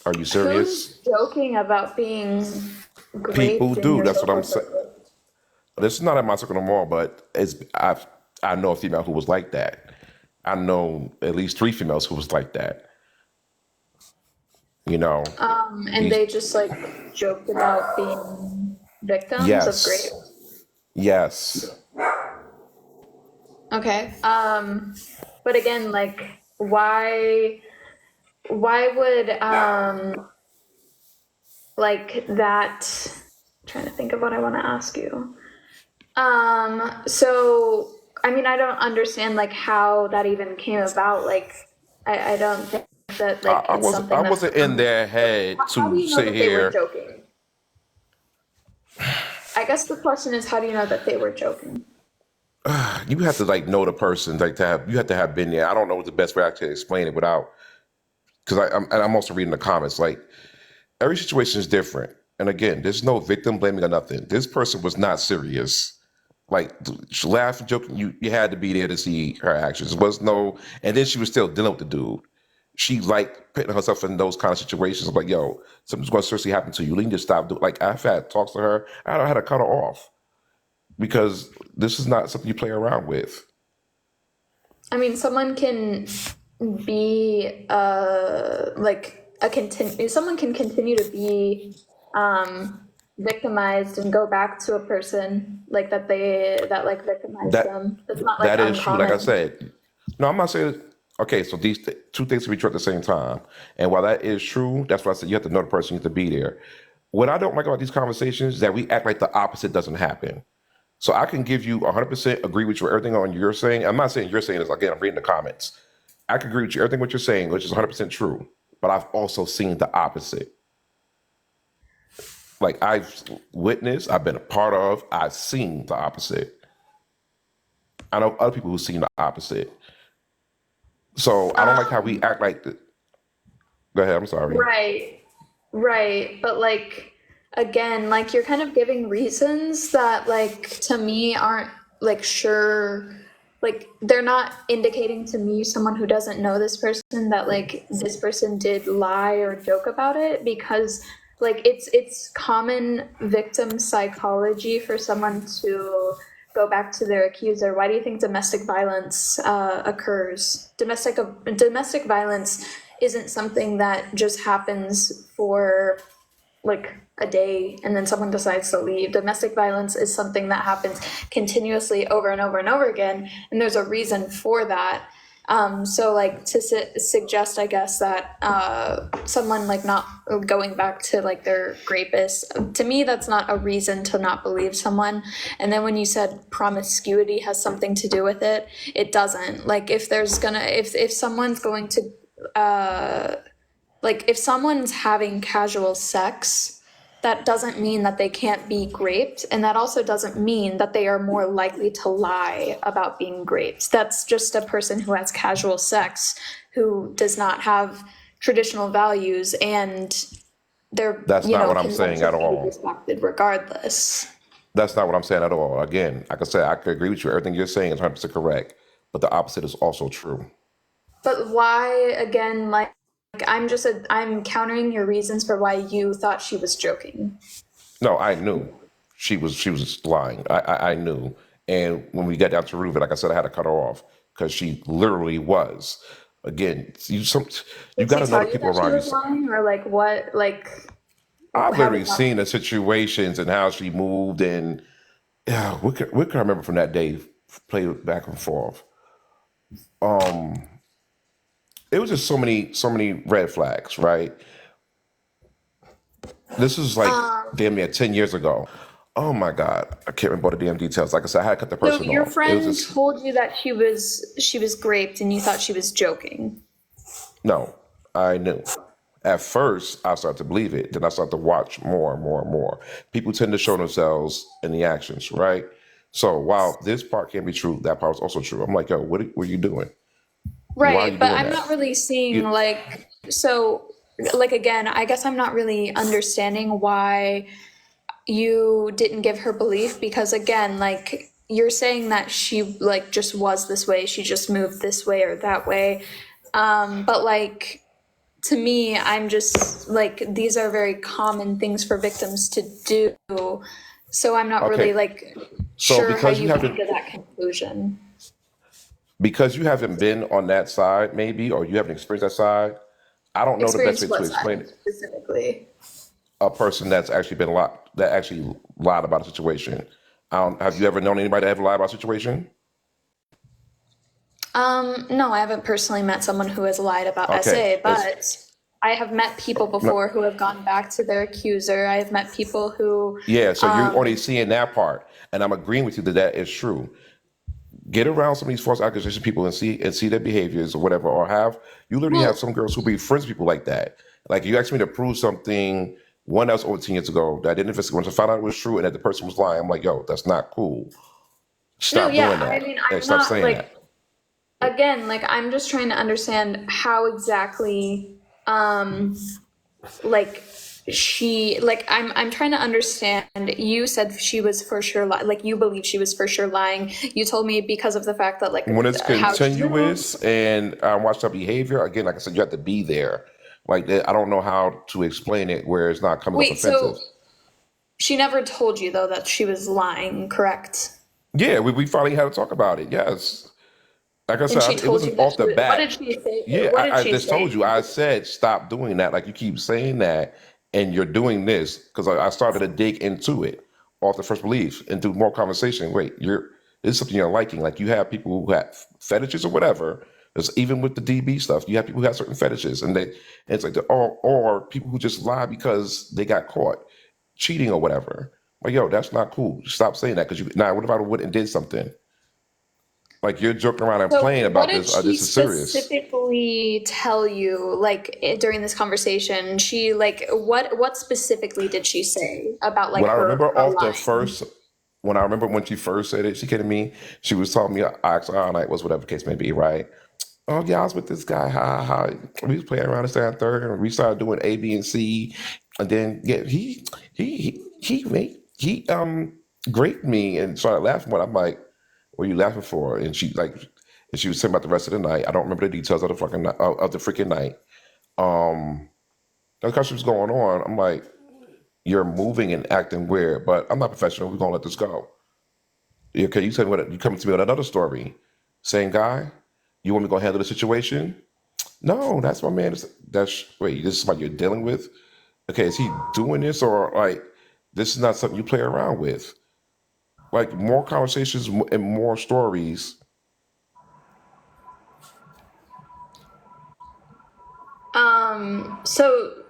Are you Who's serious? joking about being People raped in do. your That's what I'm social saying. circle? This is not at my circle no more, but I know a female who was like that. I know at least 3 females who was like that. You know, And these they just like joked about being victims of yes, rape. yes. Okay. But again, like why would like that I'm trying to think of what I want to ask you. So I mean I don't understand like how that even came about. Like I don't think that like it's I something that's wasn't in their head how do to you know sit that they were here. joking? I guess the question is how do you know that they were joking? You have to like know the person, like you have to have been there. I don't know the best way I can explain it without, because I'm also reading the comments. Like every situation is different, and again, there's no victim blaming or nothing. This person was not serious. Like she laughing, joking. You had to be there to see her actions. There was no, and then she was still dealing with the dude. She like putting herself in those kind of situations. Like, yo, something's going to seriously happen to you. You need to stop doing. Like I've had talks to her. I don't know how to cut her off because this is not something you play around with. I mean, someone can be like a continue. Someone can continue to be victimized and go back to a person like that like victimized That them. It's not like that is true. Like I uncommon. said, no, I'm not saying. Okay, so these two things can be true at the same time. And while that is true, that's why I said you have to know the person, you have to be there. What I don't like about these conversations is that we act like the opposite doesn't happen. So I can give you 100% agree with you everything on you're saying. I'm not saying you're saying this. Again, I'm reading the comments. I can agree with you everything what you're saying, which is 100% true. But I've also seen the opposite. Like I've witnessed, I've been a part of, I've seen the opposite. I know other people who've seen the opposite. So I don't like how we act like. Go ahead. I'm sorry. Right, right. But like again, like you're kind of giving reasons that like to me aren't like sure like they're not indicating to me, someone who doesn't know this person, that like this person did lie or joke about it, because like it's common victim psychology for someone to go back to their accuser. Why do you think domestic violence occurs? Domestic violence isn't something that just happens for like a day and then someone decides to leave. Domestic violence is something that happens continuously over and over and over again, and there's a reason for that. So like to suggest, I guess, that someone like not going back to like their rapist, to me that's not a reason to not believe someone. And then when you said promiscuity has something to do with it, it doesn't. Like if someone's going to like if someone's having casual sex, that doesn't mean that they can't be raped, and that also doesn't mean that they are more likely to lie about being raped. That's just a person who has casual sex who does not have traditional values, and they're That's not what I'm saying at all. respected regardless. That's not what I'm saying at all. Again, like I said, I could agree with you. Everything you're saying is 100% correct, but the opposite is also true. But why, again, like I'm countering your reasons for why you thought she was joking. No, I knew she was lying. I knew, and when we got down to root of it, like I said, I had to cut her off because she literally was. Again, you got to know the people around you. Lying, or like what? Like I've literally seen the situations and how she moved, and yeah, what can I remember from that day? Play back and forth. It was just so many red flags, right? This was like damn near 10 years ago. Oh my God, I can't remember all the damn details. Like I said, I had to cut the person off. So your friend told you that she was raped, and you thought she was joking. No, I knew. At first, I started to believe it. Then I started to watch more and more and more. People tend to show themselves in the actions, right? So while this part can be true, that part was also true. I'm like, yo, what are you doing? Right, but I'm not really seeing like, so like, again, I guess I'm not really understanding why you didn't give her belief, because again, like you're saying that she like just was this way, she just moved this way or that way. But like to me, I'm just like, these are very common things for victims to do. So I'm not really like sure how you came to that conclusion. Because you haven't been on that side, maybe, or you haven't experienced that side. I don't know the best way to explain it. Specifically, a person that's actually lied about a situation. Have you ever known anybody that ever lied about a situation? No, I haven't personally met someone who has lied about SA, but I have met people before who have gone back to their accuser. I have met people who... Yeah, so you're only seeing that part, and I'm agreeing with you that is true. Get around some of these false accusation people and see their behaviors or whatever, or you literally have some girls who be friends with people like that. Like you asked me to prove something, one that was over 10 years ago, that I didn't investigate. Once I found out it was true and that the person was lying, I'm like, yo, that's not cool. Stop doing that. I mean, I'm stop not saying like, that. Again, like I'm just trying to understand how exactly, like she, like I'm trying to understand. You said she was for sure, like you believe she was for sure lying. You told me because of the fact that like when it's continuous and I watch her behavior, again, like I said, you have to be there. Like I don't know how to explain it where it's not coming off offensive. So she never told you though that she was lying, correct? Yeah, we finally had to talk about it. Yes. Like I said, it wasn't off the bat. What did she say? Yeah, I just told you. I said, stop doing that. Like you keep saying that and you're doing this, because I started to dig into it off the first belief and do more conversation. Wait, this is something you're liking. Like you have people who have fetishes or whatever. There's, even with the DB stuff, you have people who have certain fetishes, and it's like or people who just lie because they got caught cheating or whatever. Like, yo, that's not cool. Stop saying that, because what if I went and did something? Like you're joking around and playing about this. This is serious. What did she specifically tell you, like during this conversation? She like what specifically did she say about like? When I remember when I remember when she first said it, she came to me. She was telling me, I asked her all night, whatever the case may be, right? Oh yeah, I was with this guy. We was playing around this and third, and we started doing A, B, and C, and then he graded me and started laughing. When I'm like, What are you laughing for? And she was saying about the rest of the night. I don't remember the details of the fucking of the freaking night. That kind of was going on. I'm like, you're moving and acting weird, but I'm not professional. We're gonna let this go. Okay, you tell me what you come to me with another story. Same guy. You want me to go handle the situation? No, that's my man. That's wait. This is what you're dealing with. Okay, is he doing this or like this is not something you play around with? Like more conversations and more stories. So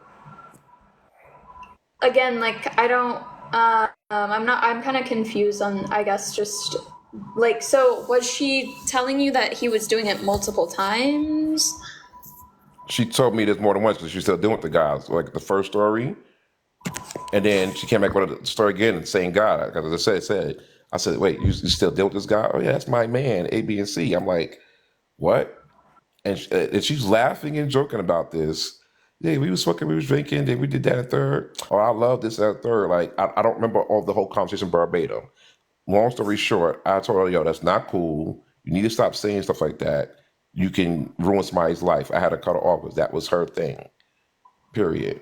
again, like I don't I'm kind of confused on, I guess, just like, so was she telling you that he was doing it multiple times? She told me this more than once because she's still doing it with the guys. Like the first story, and then she came back with the story again and saying God. Because as I said, wait, you still deal with this guy? Oh yeah, that's my man, A, B, and C. I'm like, what? And she's laughing and joking about this. Yeah, we was fucking, we was drinking, then we did that and third. Oh, I love this and third. Like, I don't remember all the whole conversation verbatim. Long story short, I told her, yo, that's not cool. You need to stop saying stuff like that. You can ruin somebody's life. I had to cut her off because that was her thing. Period.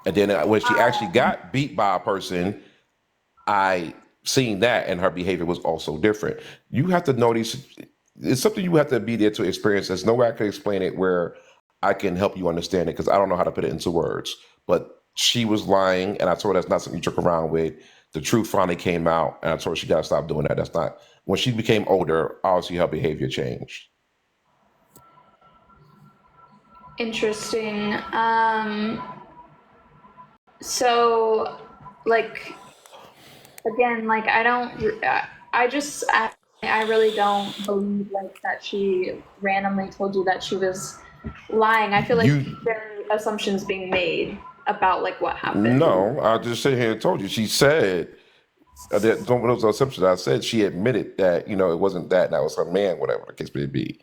And then when she actually got beat by a person, I seen that, and her behavior was also different. You have to know these. It's something you have to be there to experience. There's no way I can explain it where I can help you understand it because I don't know how to put it into words. But she was lying, and I told her that's not something you joke around with. The truth finally came out, and I told her she got to stop doing that. That's not. When she became older, obviously her behavior changed. Interesting. So like again, like I really don't believe like that she randomly told you that she was lying. I feel like You there are assumptions being made about like what happened. No, I just sit here and told you. She said that don't those assumptions. I said she admitted that it wasn't that was her man, whatever the case may be.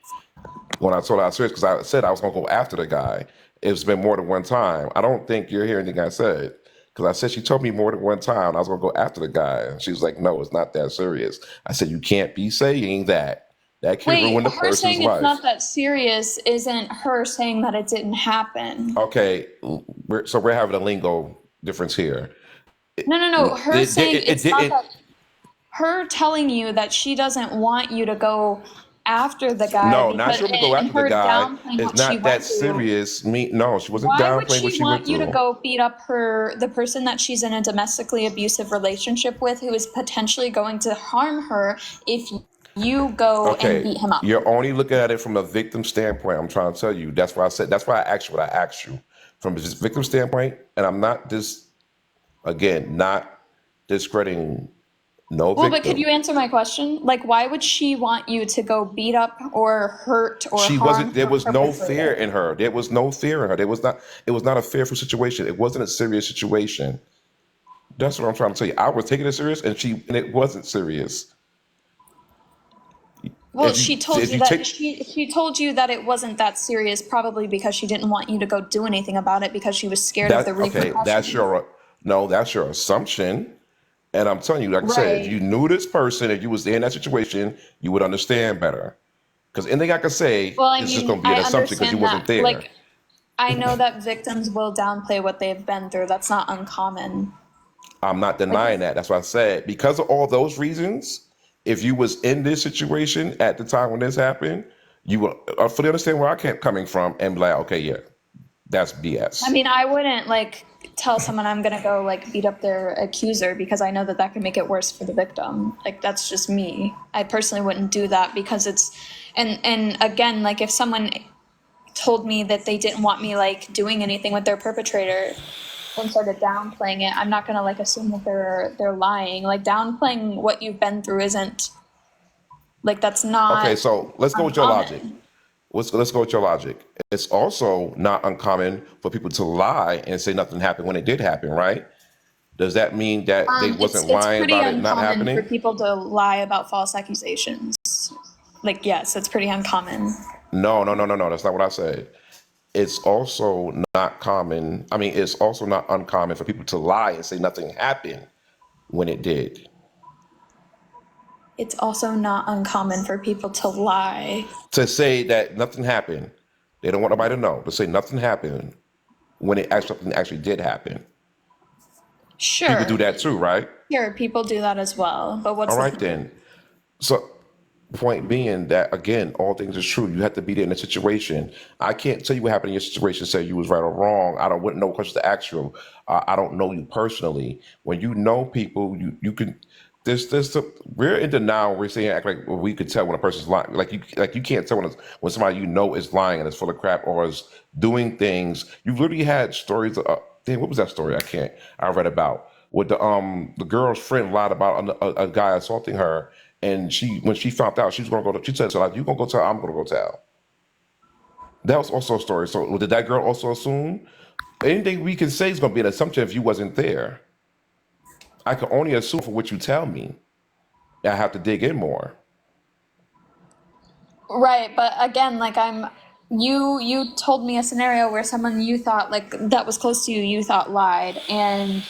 When I told her I was serious, because I said I was gonna go after the guy. It's been more than one time. I don't think you're hearing anything I said because I said she told me more than one time I was gonna go after the guy, and she was like, "No, it's not that serious." I said, "You can't be saying that. That can Wait, ruin the her person's saying it's life." not that serious isn't her saying that it didn't happen. Okay, we're having a lingo difference here. No. Her saying It it's not didn't. that, her telling you that she doesn't want you to go after the guy No, not because, sure to go and after the her guy. downplaying It's what she not that went through. serious. No, she wasn't Why would downplaying what she she went want you to through. go beat up the person that she's in a domestically abusive relationship with, who is potentially going to harm her if you go and Okay, beat him up? you're only looking at it from a victim standpoint. I'm trying to tell you. That's why I said. That's why I asked you what I asked you from a victim standpoint. And I'm not not discrediting no Well, but could you victim. answer my question? Like, why would she want you to go beat up or hurt or She wasn't. harm There her was no fear perpetrator? in her. There was no fear in her. There was not. It was not a fearful situation. It wasn't a serious situation. That's what I'm trying to tell you. I was taking it serious, and it wasn't serious. Well, If you take she told you that it wasn't that serious, probably because she didn't want you to go do anything about it because she was scared of the that, okay, repercussions. that's your assumption. And I'm telling you, like I said, if you Right. knew this person, if you was in that situation, you would understand better. Because anything I can say Well, I is just mean, going to be an I assumption because you understand wasn't that. there. Like, I know that victims will downplay what they've been through. That's not uncommon. I'm not Like, denying that. That's why I said because of all those reasons, if you was in this situation at the time when this happened, you will fully understand where I kept coming from and be like, okay, yeah, that's I BS. mean, I wouldn't like tell someone I'm gonna go like beat up their accuser because I know that that can make it worse for the victim. Like, that's just me. I personally wouldn't do that because and again, like if someone told me that they didn't want me like doing anything with their perpetrator and started downplaying it, I'm not gonna like assume that they're lying. Like, downplaying what you've been through isn't like, that's Okay, not so let's go with your logic. uncommon. Let's go with your logic. It's also not uncommon for people to lie and say nothing happened when it did happen, right? Does that mean that they It's wasn't it's lying pretty about it not uncommon for happening? people to lie about false accusations. Like, yes, it's pretty uncommon. No. That's not what I said. It's also not common. I mean, it's also not uncommon for people to lie and say nothing happened when it did. It's also not uncommon for people to lie. To say that nothing happened, they don't want nobody to know. To say nothing happened when something actually did happen. People do Sure, that too, right? sure, people do that as well. But what's All the right point? then. So, point being that again, all things is true. You have to be there in a situation. I can't tell you what happened in your situation. Say you was right or wrong. Wouldn't know questions to ask you. I don't know you personally. When you know people, you can. We're in denial. We're saying act like we could tell when a person's lying. Like you can't tell when somebody you know is lying and is full of crap or is doing things. You've literally had stories. Damn, what was that story? I read about with the girl's friend lied about a guy assaulting her, and when she found out, she was gonna go. She said, "So like, you gonna go tell? I'm gonna go tell." That was also a story. So did that girl also assume? Anything we can say is gonna be an assumption if you wasn't there. I can only assume for what you tell me. I have to dig in more. Right, but again, like you told me a scenario where someone you thought like that was close to you, you thought lied, and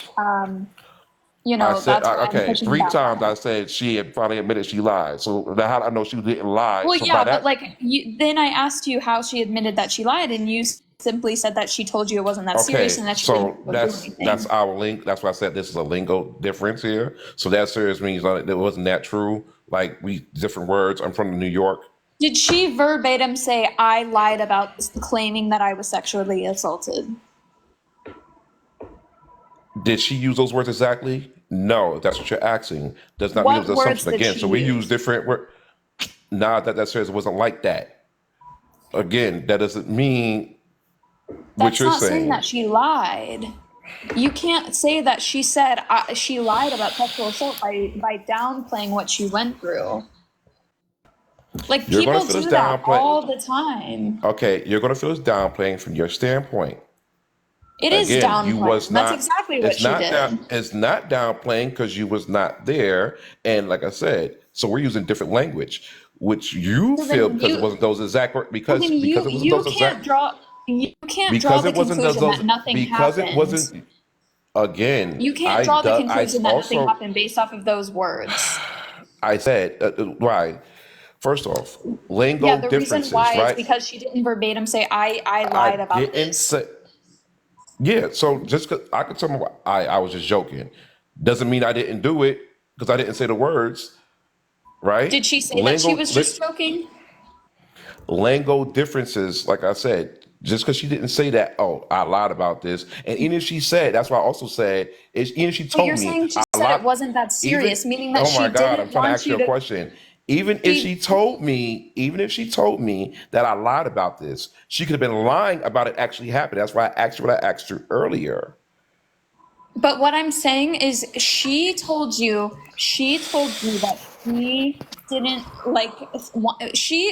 I said, that's why I'm okay, pushing three back times on I it. said she had finally admitted she lied. So now how do I know she didn't lie? Well, So by yeah, but that, like then I asked you how she admitted that she lied, and you simply said that she told you it wasn't that serious okay, and that she didn't so go do that's anything. our link. That's why I said this is a lingo difference here. So that serious means that it wasn't that true. Like we different words. I'm from New York. Did she verbatim say I lied about claiming that I was sexually assaulted? Did she use those words exactly? No, if that's what you're asking. Does not mean it was What an words assumption did again. she So we use use? different words. Nah, that says it wasn't like that. Again, that doesn't mean what That's you're not saying saying. that she lied. You can't say that she said she lied about sexual assault by downplaying what she went through. Like You're going to people feel this do that downplay. all the time. Okay, you're going to feel this downplaying from your standpoint. It is Again, you was downplaying. That's not. exactly what It's she not did. that. It's not downplaying because you was not there. And like I said, so we're using different language, which you So feel then because it you wasn't those exact well then because it wasn't those exact you can't draw because the it wasn't conclusion those that nothing because it happened. wasn't. Again, You can't draw the I conclusion that nothing also happened based off of those words. I said right. First off, Yeah, lingo the reason differences, why is right? because she didn't verbatim say I I lied about didn't this. say. Yeah, so just because I could tell me I was just joking, doesn't mean I didn't do it because I didn't say the words, right? Did she say that she was just joking? Lingo differences, like I said, just because she didn't say that, oh, I lied about this, and even if she said, that's why I also said, is even if she But told you're me saying she I said lied, it wasn't that even serious, meaning that oh she my God, I'm didn't trying to want ask you you a to. question. Even if She, she told me, even if she told me that I lied about this, she could have been lying about it actually happened. That's why I asked you what I asked you earlier. but what I'm saying is she told you that she didn't like,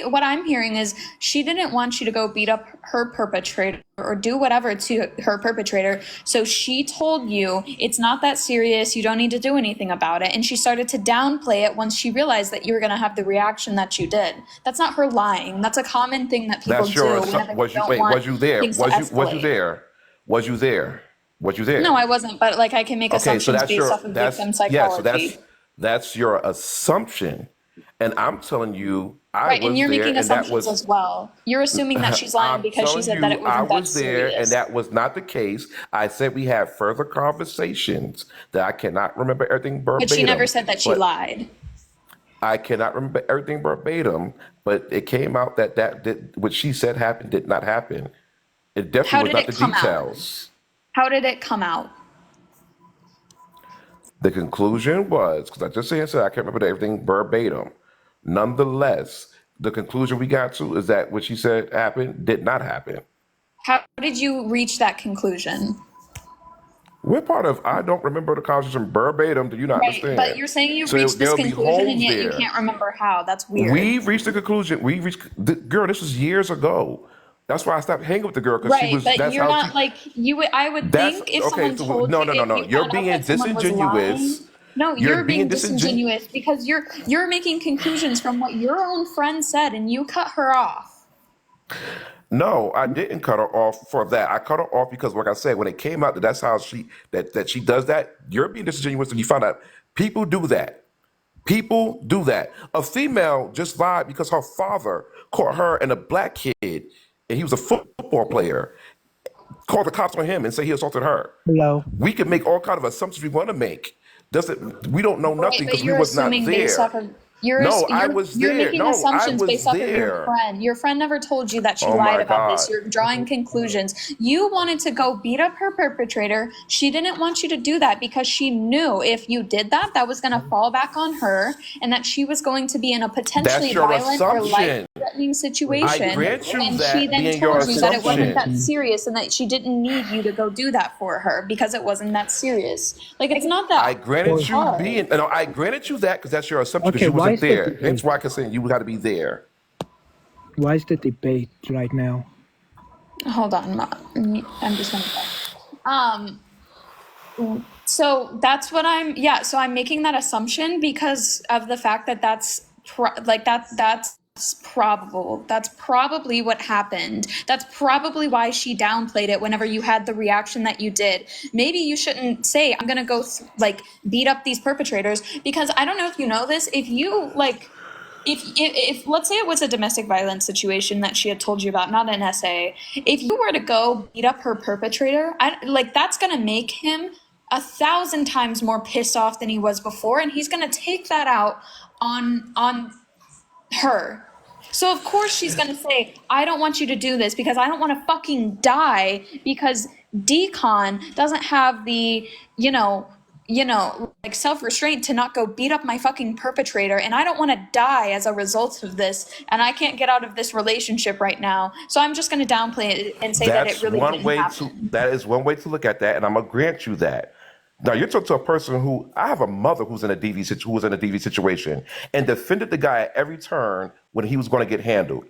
what I'm hearing is she didn't want you to go beat up her perpetrator or do whatever to her perpetrator. So she told you it's not that serious. You don't need to do anything about it. And she started to downplay it once she realized that you were going to have the reaction that you did. That's not her lying. That's a common thing that people That's your do whenever they was you don't wait, want was you there? things to Was you escalate. there? Was you there? Was you No, there? I wasn't, but like I can make Okay, so assumptions based off of that's victim yeah, so psychology. that's your assumption. And I'm telling you I Right, and was you're there making and that assumptions was as well. You're assuming that she's lying I'm because she telling said that you it I wasn't that was there and serious. that was not the case. I said we had further conversations that I cannot remember everything But she never verbatim, said that she but lied. I cannot remember everything verbatim, but it came out that what she said happened did not happen. It definitely How was did not it the come out? details. How did it come out? The conclusion was, because I just said I can't remember everything verbatim. Nonetheless, the conclusion we got to is that what she said happened did not happen. How did you reach that conclusion? We're part of I don't remember the conversation verbatim. Do you not Right, but understand? you're saying you So reached this there'll be conclusion and holes yet you there. can't remember how. That's weird. We reached the conclusion. Girl. This was years ago. That's why I stopped hanging with the girl because she Right, was. but That's you're how she. not like you would I would That's think if okay. someone So told no, you no, no, if no. you You're found out being that someone was lying. disingenuous. No, You're you're being being disingenuous. disingenuous because you're making conclusions from what your own friend said and you cut her off. No, I didn't cut her off for that. I cut her off because, like I said, when it came out that that's how she that she does that. You're being disingenuous, and you found out people do that. People do that. A female just lied because her father caught her and a black kid, and he was a football player, called the cops on him and say he assaulted her. Hello. We can make all kind of assumptions we want to make. Doesn't we don't know Right, nothing but because we you're was not assuming based there. off of you're No, I was you're there. making No, I assumptions based was off of your there. friend. Your friend never told you that she Oh lied my about this. God. You're drawing conclusions. You wanted to go beat up her perpetrator. She didn't want you to do that because she knew if you did that, that was going to fall back on her and that she was going to be in a potentially That's your violent or assumption. life-threatening I situation. grant you And that she then being your told you that it wasn't that assumption. serious and that she didn't need you to go do that for her because it wasn't that serious. Like, it's not I that granted you hard. being. No, I granted you that because that's your assumption because Okay, you why wasn't is the there. debate? Hence why I can say you got to be there. Why is the debate right now? Hold on, I'm just gonna so that's what so I'm making that assumption because of the fact that that's probable. That's probably what happened. That's probably why she downplayed it whenever you had the reaction that you did. Maybe you shouldn't say I'm gonna go beat up these perpetrators, because I don't know if you know this, if you if let's say it was a domestic violence situation that she had told you about, not an essay, if you were to go beat up her perpetrator, that's going to make him 1,000 times more pissed off than he was before, and he's going to take that out on her. So of course she's going to say, I don't want you to do this because I don't want to fucking die because Decon doesn't have the, self-restraint to not go beat up my fucking perpetrator, and I don't want to die as a result of this, and I can't get out of this relationship right now. So I'm just going to downplay it and say that it really didn't happen. That is one way to look at that, and I'm gonna grant you that. Now you're talking to a person who I have a mother who was in a DV situation and defended the guy at every turn when he was going to get handled,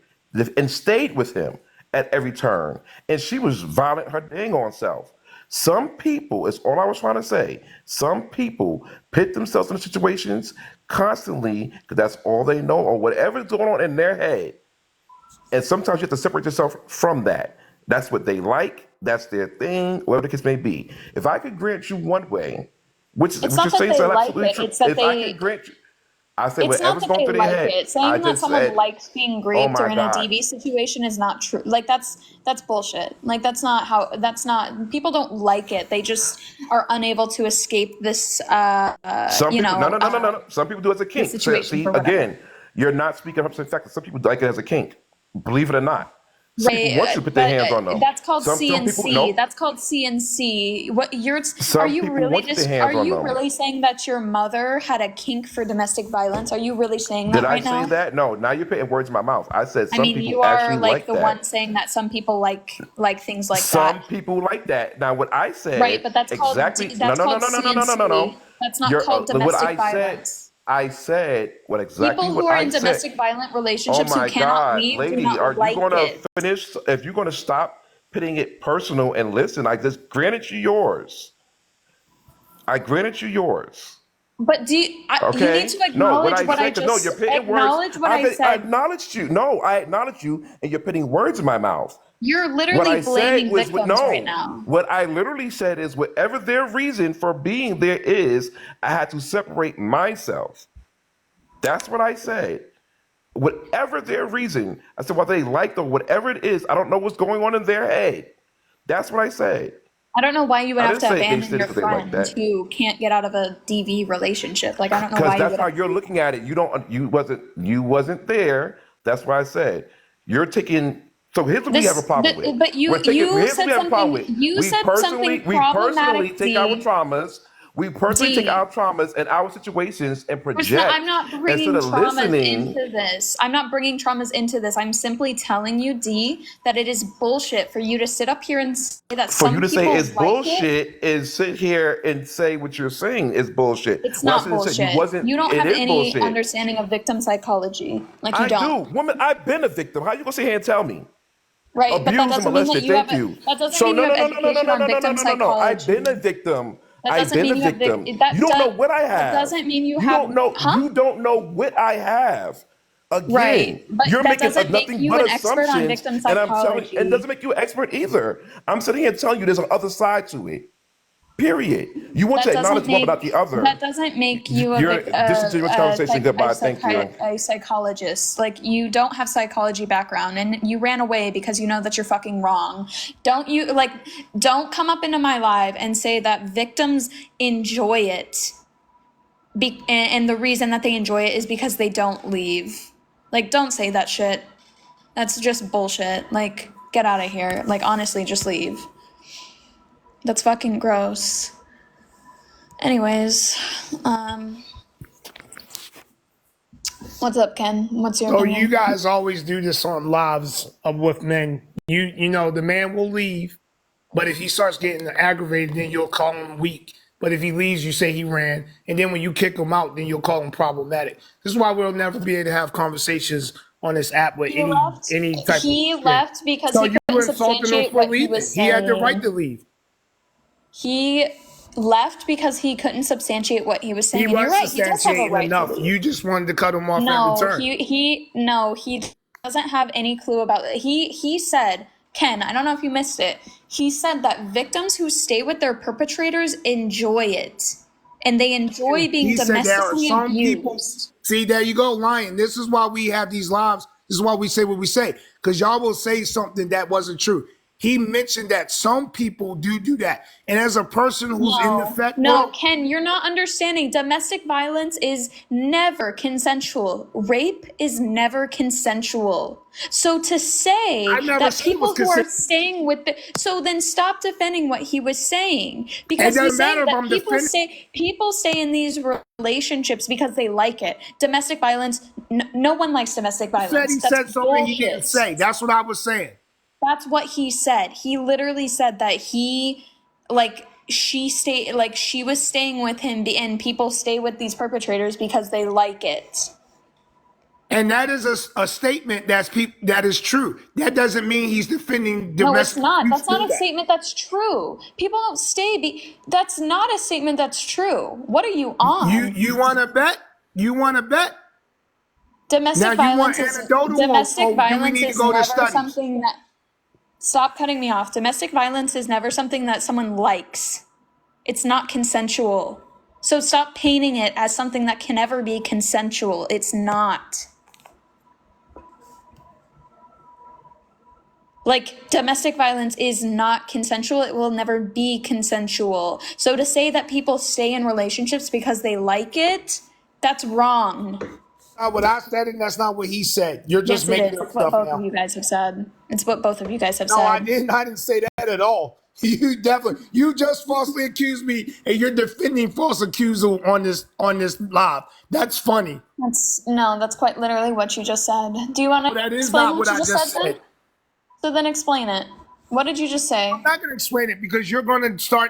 and stayed with him at every turn, and she was violent her dang on self. Some people, is all I was trying to say, some people put themselves in situations constantly because that's all they know or whatever's going on in their head. And sometimes you have to separate yourself from that. That's what they like, that's their thing, whatever the case may be. If I could grant you one way, which It's you're not that saying they is like absolutely it, true. it's that If I they could grant you, I say it's not whatever's that going they through their like head. it. I Saying that just someone said, likes being oh raped or my in a God. DV situation is not true. That's bullshit. That's not, people don't like it. They just are unable to escape this, Some people, no. Some people do it as a the kink. So, situation see, for whatever. again, you're not speaking up to the fact that some people like it as a kink. Believe it or not. Some people want you to Right, put their but hands on them. that's called Some people, CNC. nope. That's called CNC. Are Some you people really want you to put their hands on them. saying that your mother had a kink for domestic violence? Are you really saying Did that I right say now? that? No, now you're putting words in my mouth. I said I some mean, people you are actually like like the one that. saying that some people like things like Some that. people like that. Now, what I Right, said but that's called exactly. No, that's no, no, called no, no, no, no, no, no, CNC. no. That's not You're called what domestic I said. violence. I said what exactly People who what are I in said. domestic violent Oh relationships who my cannot God, leave do lady, are not you like going to it. finish? If you're going to stop putting it personal and listen, I just granted you yours. I granted you yours. But you need Okay? to No, what acknowledge I what I said, because no, just you're putting words. acknowledge what I I said. acknowledged you. No, I acknowledged you, and you're putting words in my mouth. You're What literally I said blaming was victims right now. what I literally said is whatever their reason for being there is, I had to separate myself. That's what I said. Whatever their reason, I said whether they liked or whatever it is, I don't know what's going on in their head. That's what I said. I don't know why you would I have didn't to say they abandon said your because they like friend that. who can't get out of a DV relationship. Like, I don't know Because why you that's would how have. you're looking at it. You wasn't there. That's why I said you're taking. So here's what we have a problem with. But We're taking. you Here's what said we have a problem something. with. You said something We personally problematic, take our D. traumas. We personally take D. our traumas and our situations and I'm project not instead bringing of traumas listening. into this. I'm not bringing traumas into this. I'm simply telling you, D, that it is bullshit for you to sit up here and say that For you some to say people it's like it. bullshit is sit here and say what you're saying is bullshit. It's Well, I not should have said you bullshit. wasn't. You don't It have is any bullshit. understanding of victim psychology. Like, you I do, don't. woman. I've been a victim. How you gonna sit here and tell me? Right, but that Abused and doesn't mean that molested. you have Thank you. that doesn't So mean you no, have no, no, no, no, no, education no, on no, no, no, victim no, no, no. I've psychology. been a victim. That I've doesn't been a mean you have victim. that You don't know does what I that have. doesn't mean you You have don't know. huh? You don't know what I have. Right, Again, but you're that making doesn't make nothing you but an expert on assumptions, victim and I'm telling. It psychology. doesn't make you an expert either. I'm sitting here telling you there's an other side to it. Period. You want to acknowledge one, but not the other. That doesn't make you Disingenuous conversation. Goodbye. Thank you. a psychologist. Like, you don't have psychology background, and you ran away because you know that you're fucking wrong. Don't come up into my live and say that victims enjoy it. And the reason that they enjoy it is because they don't leave. Like, don't say that shit. That's just bullshit. Like, get out of here. Like, honestly, just leave. That's fucking gross. Anyways, what's up, Ken? What's your opinion? You guys always do this on lives with men. You know, the man will leave, but if he starts getting aggravated, then you'll call him weak. But if he leaves, you say he ran. And then when you kick him out, then you'll call him problematic. This is why we'll never be able to have conversations on this app with any type He of left because So he you couldn't insulted him substantiate for what he leaving. was He saying. had the right to leave. He left because he couldn't substantiate what he was saying. He And you're was right. He does have a substantiating right enough. to leave. You just wanted to cut him off No, every turn. he doesn't have any clue about it. He said, Ken, I don't know if you missed it. He said that victims who stay with their perpetrators enjoy it. And they enjoy being He said there are domestically some abused. people. See, there you go, lying. This is why we have these lives. This is why we say what we say. Because y'all will say something that wasn't true. He mentioned that some people do that. And as a person who's in the fact world, Ken, you're not understanding. Domestic violence is never consensual. Rape is never consensual. So to say that people who are staying with so then stop defending what he was saying. Because he's saying that people stay in these relationships because they like it. Domestic violence, no one likes domestic violence. He said something he didn't say. That's what I was saying. That's what he said. He literally said that she was staying with him, and people stay with these perpetrators because they like it. And that is a statement that is true. That doesn't mean he's defending domestic. No, it's not. That's not a statement that's true. People don't stay. That's not a statement that's true. What are you on? You want to bet? You want to bet? Domestic violence is never something that. Stop cutting me off. Domestic violence is never something that someone likes. It's not consensual. So stop painting it as something that can never be consensual. It's not. Like, domestic violence is not consensual. It will never be consensual. So to say that people stay in relationships because they like it, that's wrong. What I said, and that's not what he said. You're just making up stuff now. It's what both of you guys have said. It's what both of you guys have said. No, I didn't say that at all. You just falsely accused me, and you're defending false accusal on this live. That's funny. That's quite literally what you just said. Do you want to? That is not what I just said. So then explain it. What did you just say? I'm not going to explain it because you're going to start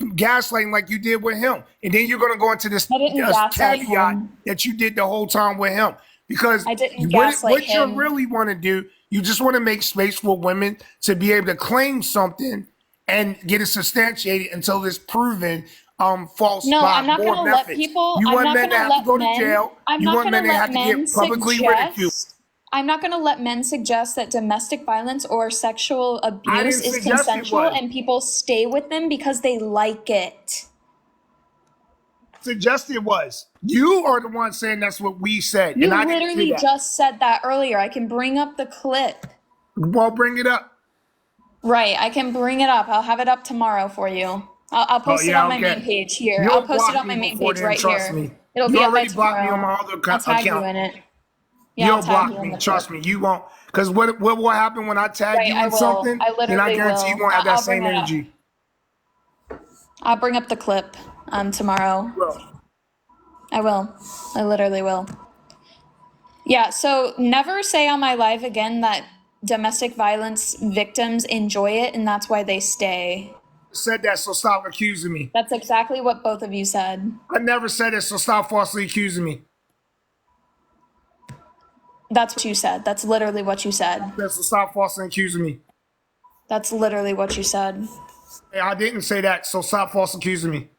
gaslighting like you did with him, and then you're going to go into this caveat that you did the whole time with him. Because I didn't gaslight what him. you really want to do, you just want to make space for women to be able to claim something and get it substantiated until it's proven false. No, I'm not going to let people. You want men to have to go to jail. You want men to have to get publicly ridiculed. I'm not going to let men suggest that domestic violence or sexual abuse is consensual and people stay with them because they like it. Suggested was. You are the one saying that's what we said. You and I literally just said that earlier. I can bring up the clip. Well, bring it up. Right, I can bring it up. I'll have it up tomorrow for you. I'll post it on my main page here. I'll post it on my main page right here. It'll be up by tomorrow. You already blocked me on my other account. I'll tag you in it. Yeah, you'll block me. Trust me, you won't. Because what will happen when I tag you in something? Then I guarantee you won't have that same energy. I'll bring up the clip tomorrow. I will. I literally will. Yeah, so never say on my live again that domestic violence victims enjoy it and that's why they stay. Said that, so stop accusing me. That's exactly what both of you said. I never said it, so stop falsely accusing me. That's what you said. That's literally what you said. So stop falsely accusing me. That's literally what you said. Hey, I didn't say that, so stop falsely accusing me.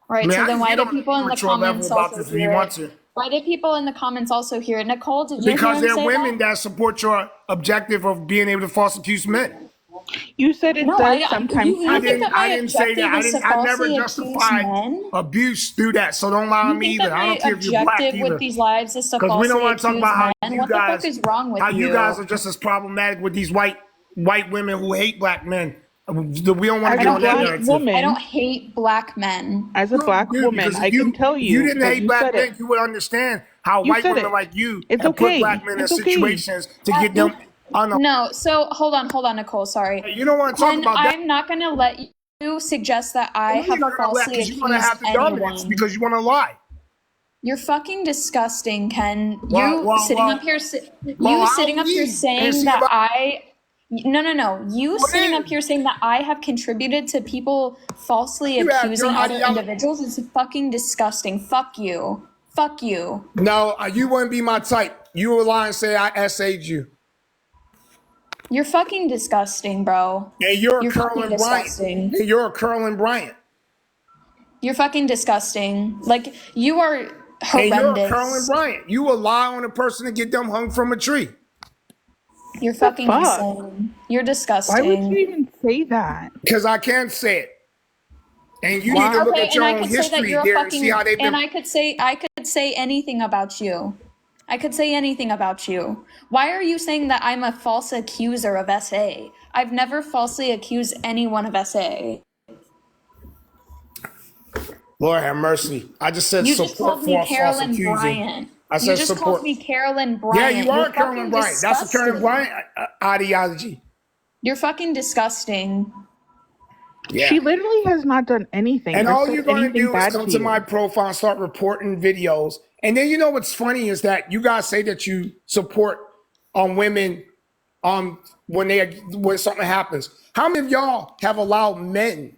Right, so then why did people in the comments also hear it? Why did people in the comments also hear it? Nicole, did you hear him say that? Because they're women that support your objective of being able to falsely accuse men. You said it No, does sometimes you think that my I didn't say objective that. is to I never falsely accuse justified men? abuse through that. So don't lie on You me think either. that I my don't care if you're black objective with either. these lives is to Because we don't falsely want to talk accuse about how men? you What the fuck guys, is wrong with how you? you guys are just as problematic with these white women who hate black men. We don't want to As get a on that black narrative. I woman, don't hate black men. as a black Dude, woman, because I if can tell you you didn't that hate you black said men, it. you would understand how You white said women it. like you It's have put okay. black men in It's okay. situations to get them on a. No, so hold on, Nicole. Sorry. You don't want to talk Ken, about that. I'm not gonna let you suggest that I You're have not gonna let falsely because you want to accused have the dominance anyone. because you want to lie. You're fucking disgusting, Ken. Well, Sitting well, up here, well, you sitting I'll up here leave and saying see that about No. You what sitting is. up here saying that I have contributed to people falsely You have your accusing other ideology. individuals is fucking disgusting. Fuck you. Fuck you. No, you wouldn't be my type. You would lie and say I essayed you. You're fucking disgusting, bro. And you're a You're fucking Curlin Bryant. disgusting. And you're a Curlin Bryant. You're fucking disgusting. Like, you are And you're a Curlin horrendous. Bryant. You will lie on a person and get them hung from a tree. You're fucking fuck? insane. You're Why would you disgusting. even say that? Because I can't say it. And you Why? need to look Okay, at your and I own could say that history you're a there and see fucking, how they've been. and I could say anything about you. I could say anything about you. Why are you saying that I'm a false accuser of SA? I've never falsely accused anyone of SA. Lord have mercy. I just said You just support called me for false Carolyn accusing. Bryant. I You said just support. called me Carolyn Yeah, Bryant. you are You're Carolyn fucking Bryant. That's a Carolyn disgusting. Bryant ideology. You're fucking disgusting. Yeah. She literally has not done anything And or all said you're going to anything do is bad come to to you. my profile and start reporting videos. And then you know what's funny is that you guys say that you support women when something happens. How many of y'all have allowed men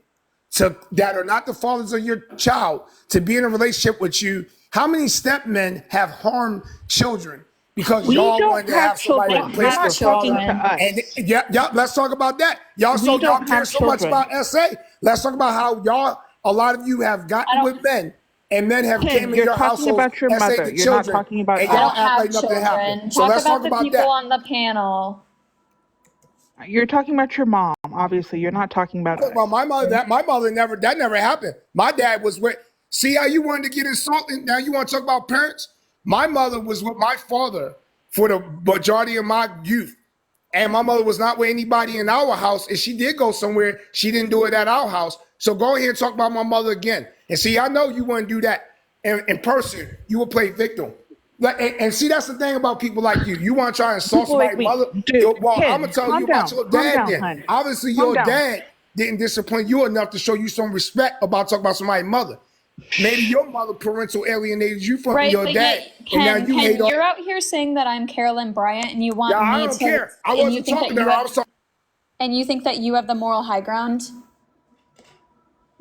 that are not the fathers of your child to be in a relationship with you? How many stepmen have harmed children because We y'all don't wanted to have somebody children. replace You're their not talking father? to us. And yeah, let's talk about that. Y'all We don't care have so much children. about SA. Let's talk about how a lot of you have I gotten don't. with men, and men have Ken, came in you're your talking household, about your SA mother. the You're not children, talking about and I y'all us. don't act have like nothing children. happened. So Talk let's talk about the about people that. on the panel. You're talking about your mom, obviously. You're not talking about us. Well, my mother never happened. My dad was with. See how you wanted to get insulted? Now you want to talk about parents? My mother was with my father for the majority of my youth. And my mother was not with anybody in our house. If she did go somewhere, she didn't do it at our house. So go ahead and talk about my mother again. And see, I know you wouldn't do that in person. You would play victim. And see, that's the thing about people like you. You want to try and insult People like somebody's me. mother. Dude, Well, Ken, I'm going to tell calm you about down. your Calm dad down, then. hun. Obviously, Calm your down. dad didn't discipline you enough to show you some respect about talking about somebody's mother. Maybe your mother parental alienated you from Right, your but dad. yet, And now Ken, you hate all. you're out here saying that I'm Carolyn Bryant, and you want Yeah, I me don't to, care. I and you wasn't think that talking to you her. I have, was talking. and you think that you have the moral high ground.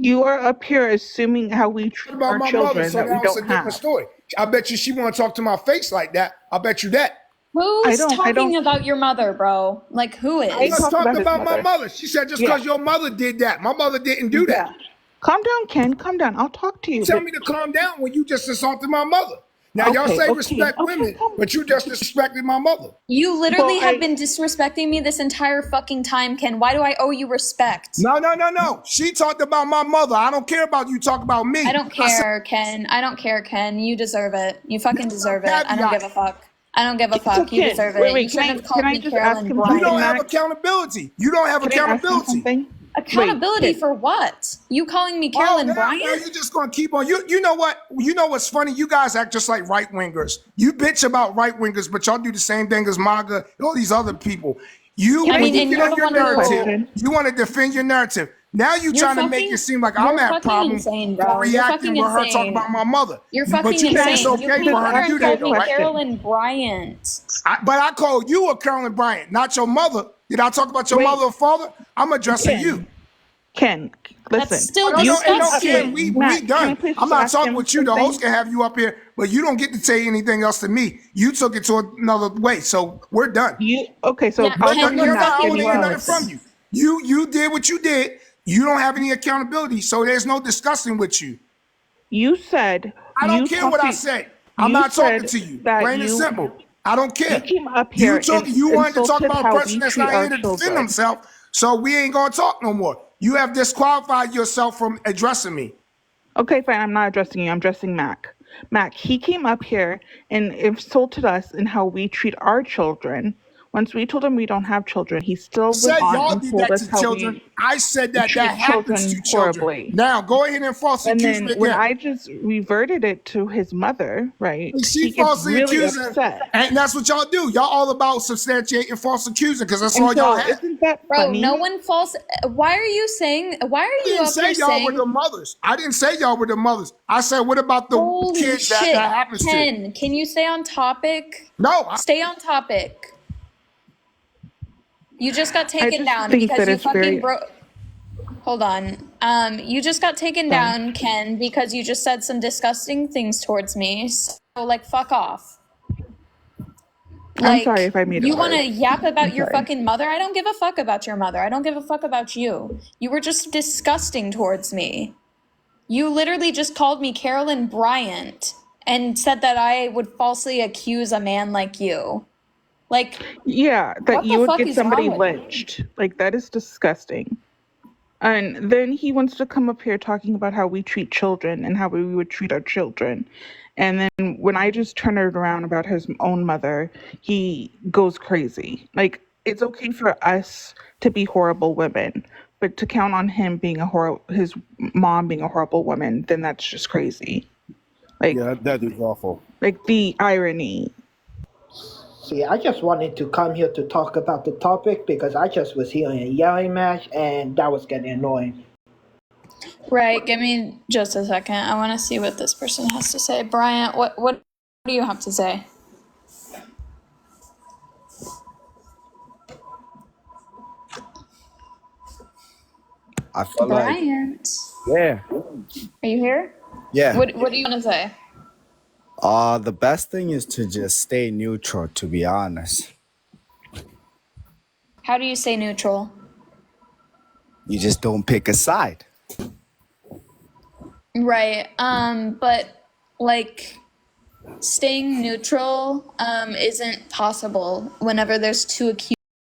You are up here assuming how we treat About our my mother, children so that we now it's a don't different have. story. I bet you she want to talk to my face like that. I bet you that. Who's I talking don't. about your mother, bro? Like, who I I'm is? not talk about talking his about my mother. mother. She said just Yeah. because your mother did that. My mother didn't do Yeah. that. Calm down, Ken. Calm down. I'll talk to you. Tell But me to calm down when you just insulted my mother. Now y'all okay, say okay, respect okay. women, Calm. but you just disrespected my mother. You literally Well, have been disrespecting me this entire fucking time, Ken. Why do I owe you respect? No. She talked about my mother. I don't care about you talk about me. I don't care, Ken. I don't care, Ken. You deserve it. You fucking deserve it. I don't give a fuck. I don't give a So fuck. You Ken, deserve wait, it. wait. You shouldn't have Can called I me just ask Carolyn him You something, don't Bryant. have Max? accountability. You don't have Can I ask him accountability. something? Accountability Wait. for what? You calling me Oh, Carolyn now Bryant? you're just gonna keep on. You know what? You know what's funny? You guys act just like right wingers. You bitch about right wingers, but y'all do the same thing as MAGA and all these other people. You I when mean, you and get you're on the your one who. narrative, you want to defend your narrative. Now you You're trying to make fucking. it seem like You're I'm at fucking problem insane, for bro. You're reacting fucking with her talking insane. about my mother. You're But fucking you think it's insane. You okay came for her here to do and that, called though, me right? Carolyn Bryant. But I called you a Carolyn Bryant, not your mother. Did I talk about your Wait. mother or father? I'm addressing you. Ken, That's listen. still No, You came up Ken, here. disgusting. we Max, can I done. please I'm just not ask talking him with you. The something? host can have you up here, but you don't get to say anything else to me. You took it to another way, so we're done. Okay, so Yeah, I'll Ken, talk to you're Max. I fucking want to hear nothing gross. from you. You did what you did. You don't have any accountability, so there's no discussing with you. You said I you don't care talked what I to- say. I'm you not talking said to you. that Plain and you- simple. I don't care. You came up here and You wanted to talk insulted about how a person we that's treat not our here to defend children. himself. So we ain't gonna talk no more. You have disqualified yourself from addressing me. Okay, fine. I'm not addressing you. I'm addressing Mac. Mac, he came up here and insulted us in how we treat our children. Once we told him we don't have children, he still I went said on y'all and did told that us to how children. we I said that treat happens to children children. horribly. Now go ahead and falsely And accuse me then when again. I just reverted it to his mother, right, She he gets falsely really accusing, upset. and that's what y'all do. Y'all all about substantiating false accusing because that's And all y'all so, have. isn't that Bro, no funny? one false. Why are you saying? Why I are you didn't up here say y'all were the saying? mothers. I didn't say y'all were the mothers. I said, what about the Holy kids that shit, happens to? Ken! Can you stay on topic? No, Stay on topic. You just got I taken just down think because that you it's fucking very broke. Hold on. You just got taken fun. down, Ken, because you just said some disgusting things towards me. So, like, fuck off. I'm sorry Like, if I made it you want to worse. yap I'm about your sorry. fucking mother? I don't give a fuck about your mother. I don't give a fuck about you. You were just disgusting towards me. You literally just called me Carolyn Bryant and said that I would falsely accuse a man like you. Like, Yeah, that what the you would fuck get is somebody wrong with you? lynched. Like, that is disgusting. And then he wants to come up here talking about how we treat children and how we would treat our children. And then when I just turn it around about his own mother, he goes crazy. Like, it's okay for us to be horrible women, but to count on him being his mom being a horrible woman, then that's just crazy. Like, Yeah, that is awful. like the irony. See, I just wanted to come here to talk about the topic because I just was hearing a yelling match and that was getting annoying. Right, give me just a second. I want to see what this person has to say. Bryant, what do you have to say? I feel like, Bryant, yeah, are you here? yeah. What do you want to say? The best thing is to just stay neutral, to be honest. How do you say neutral? You just don't pick a side. Right. But like staying neutral isn't possible whenever there's two accused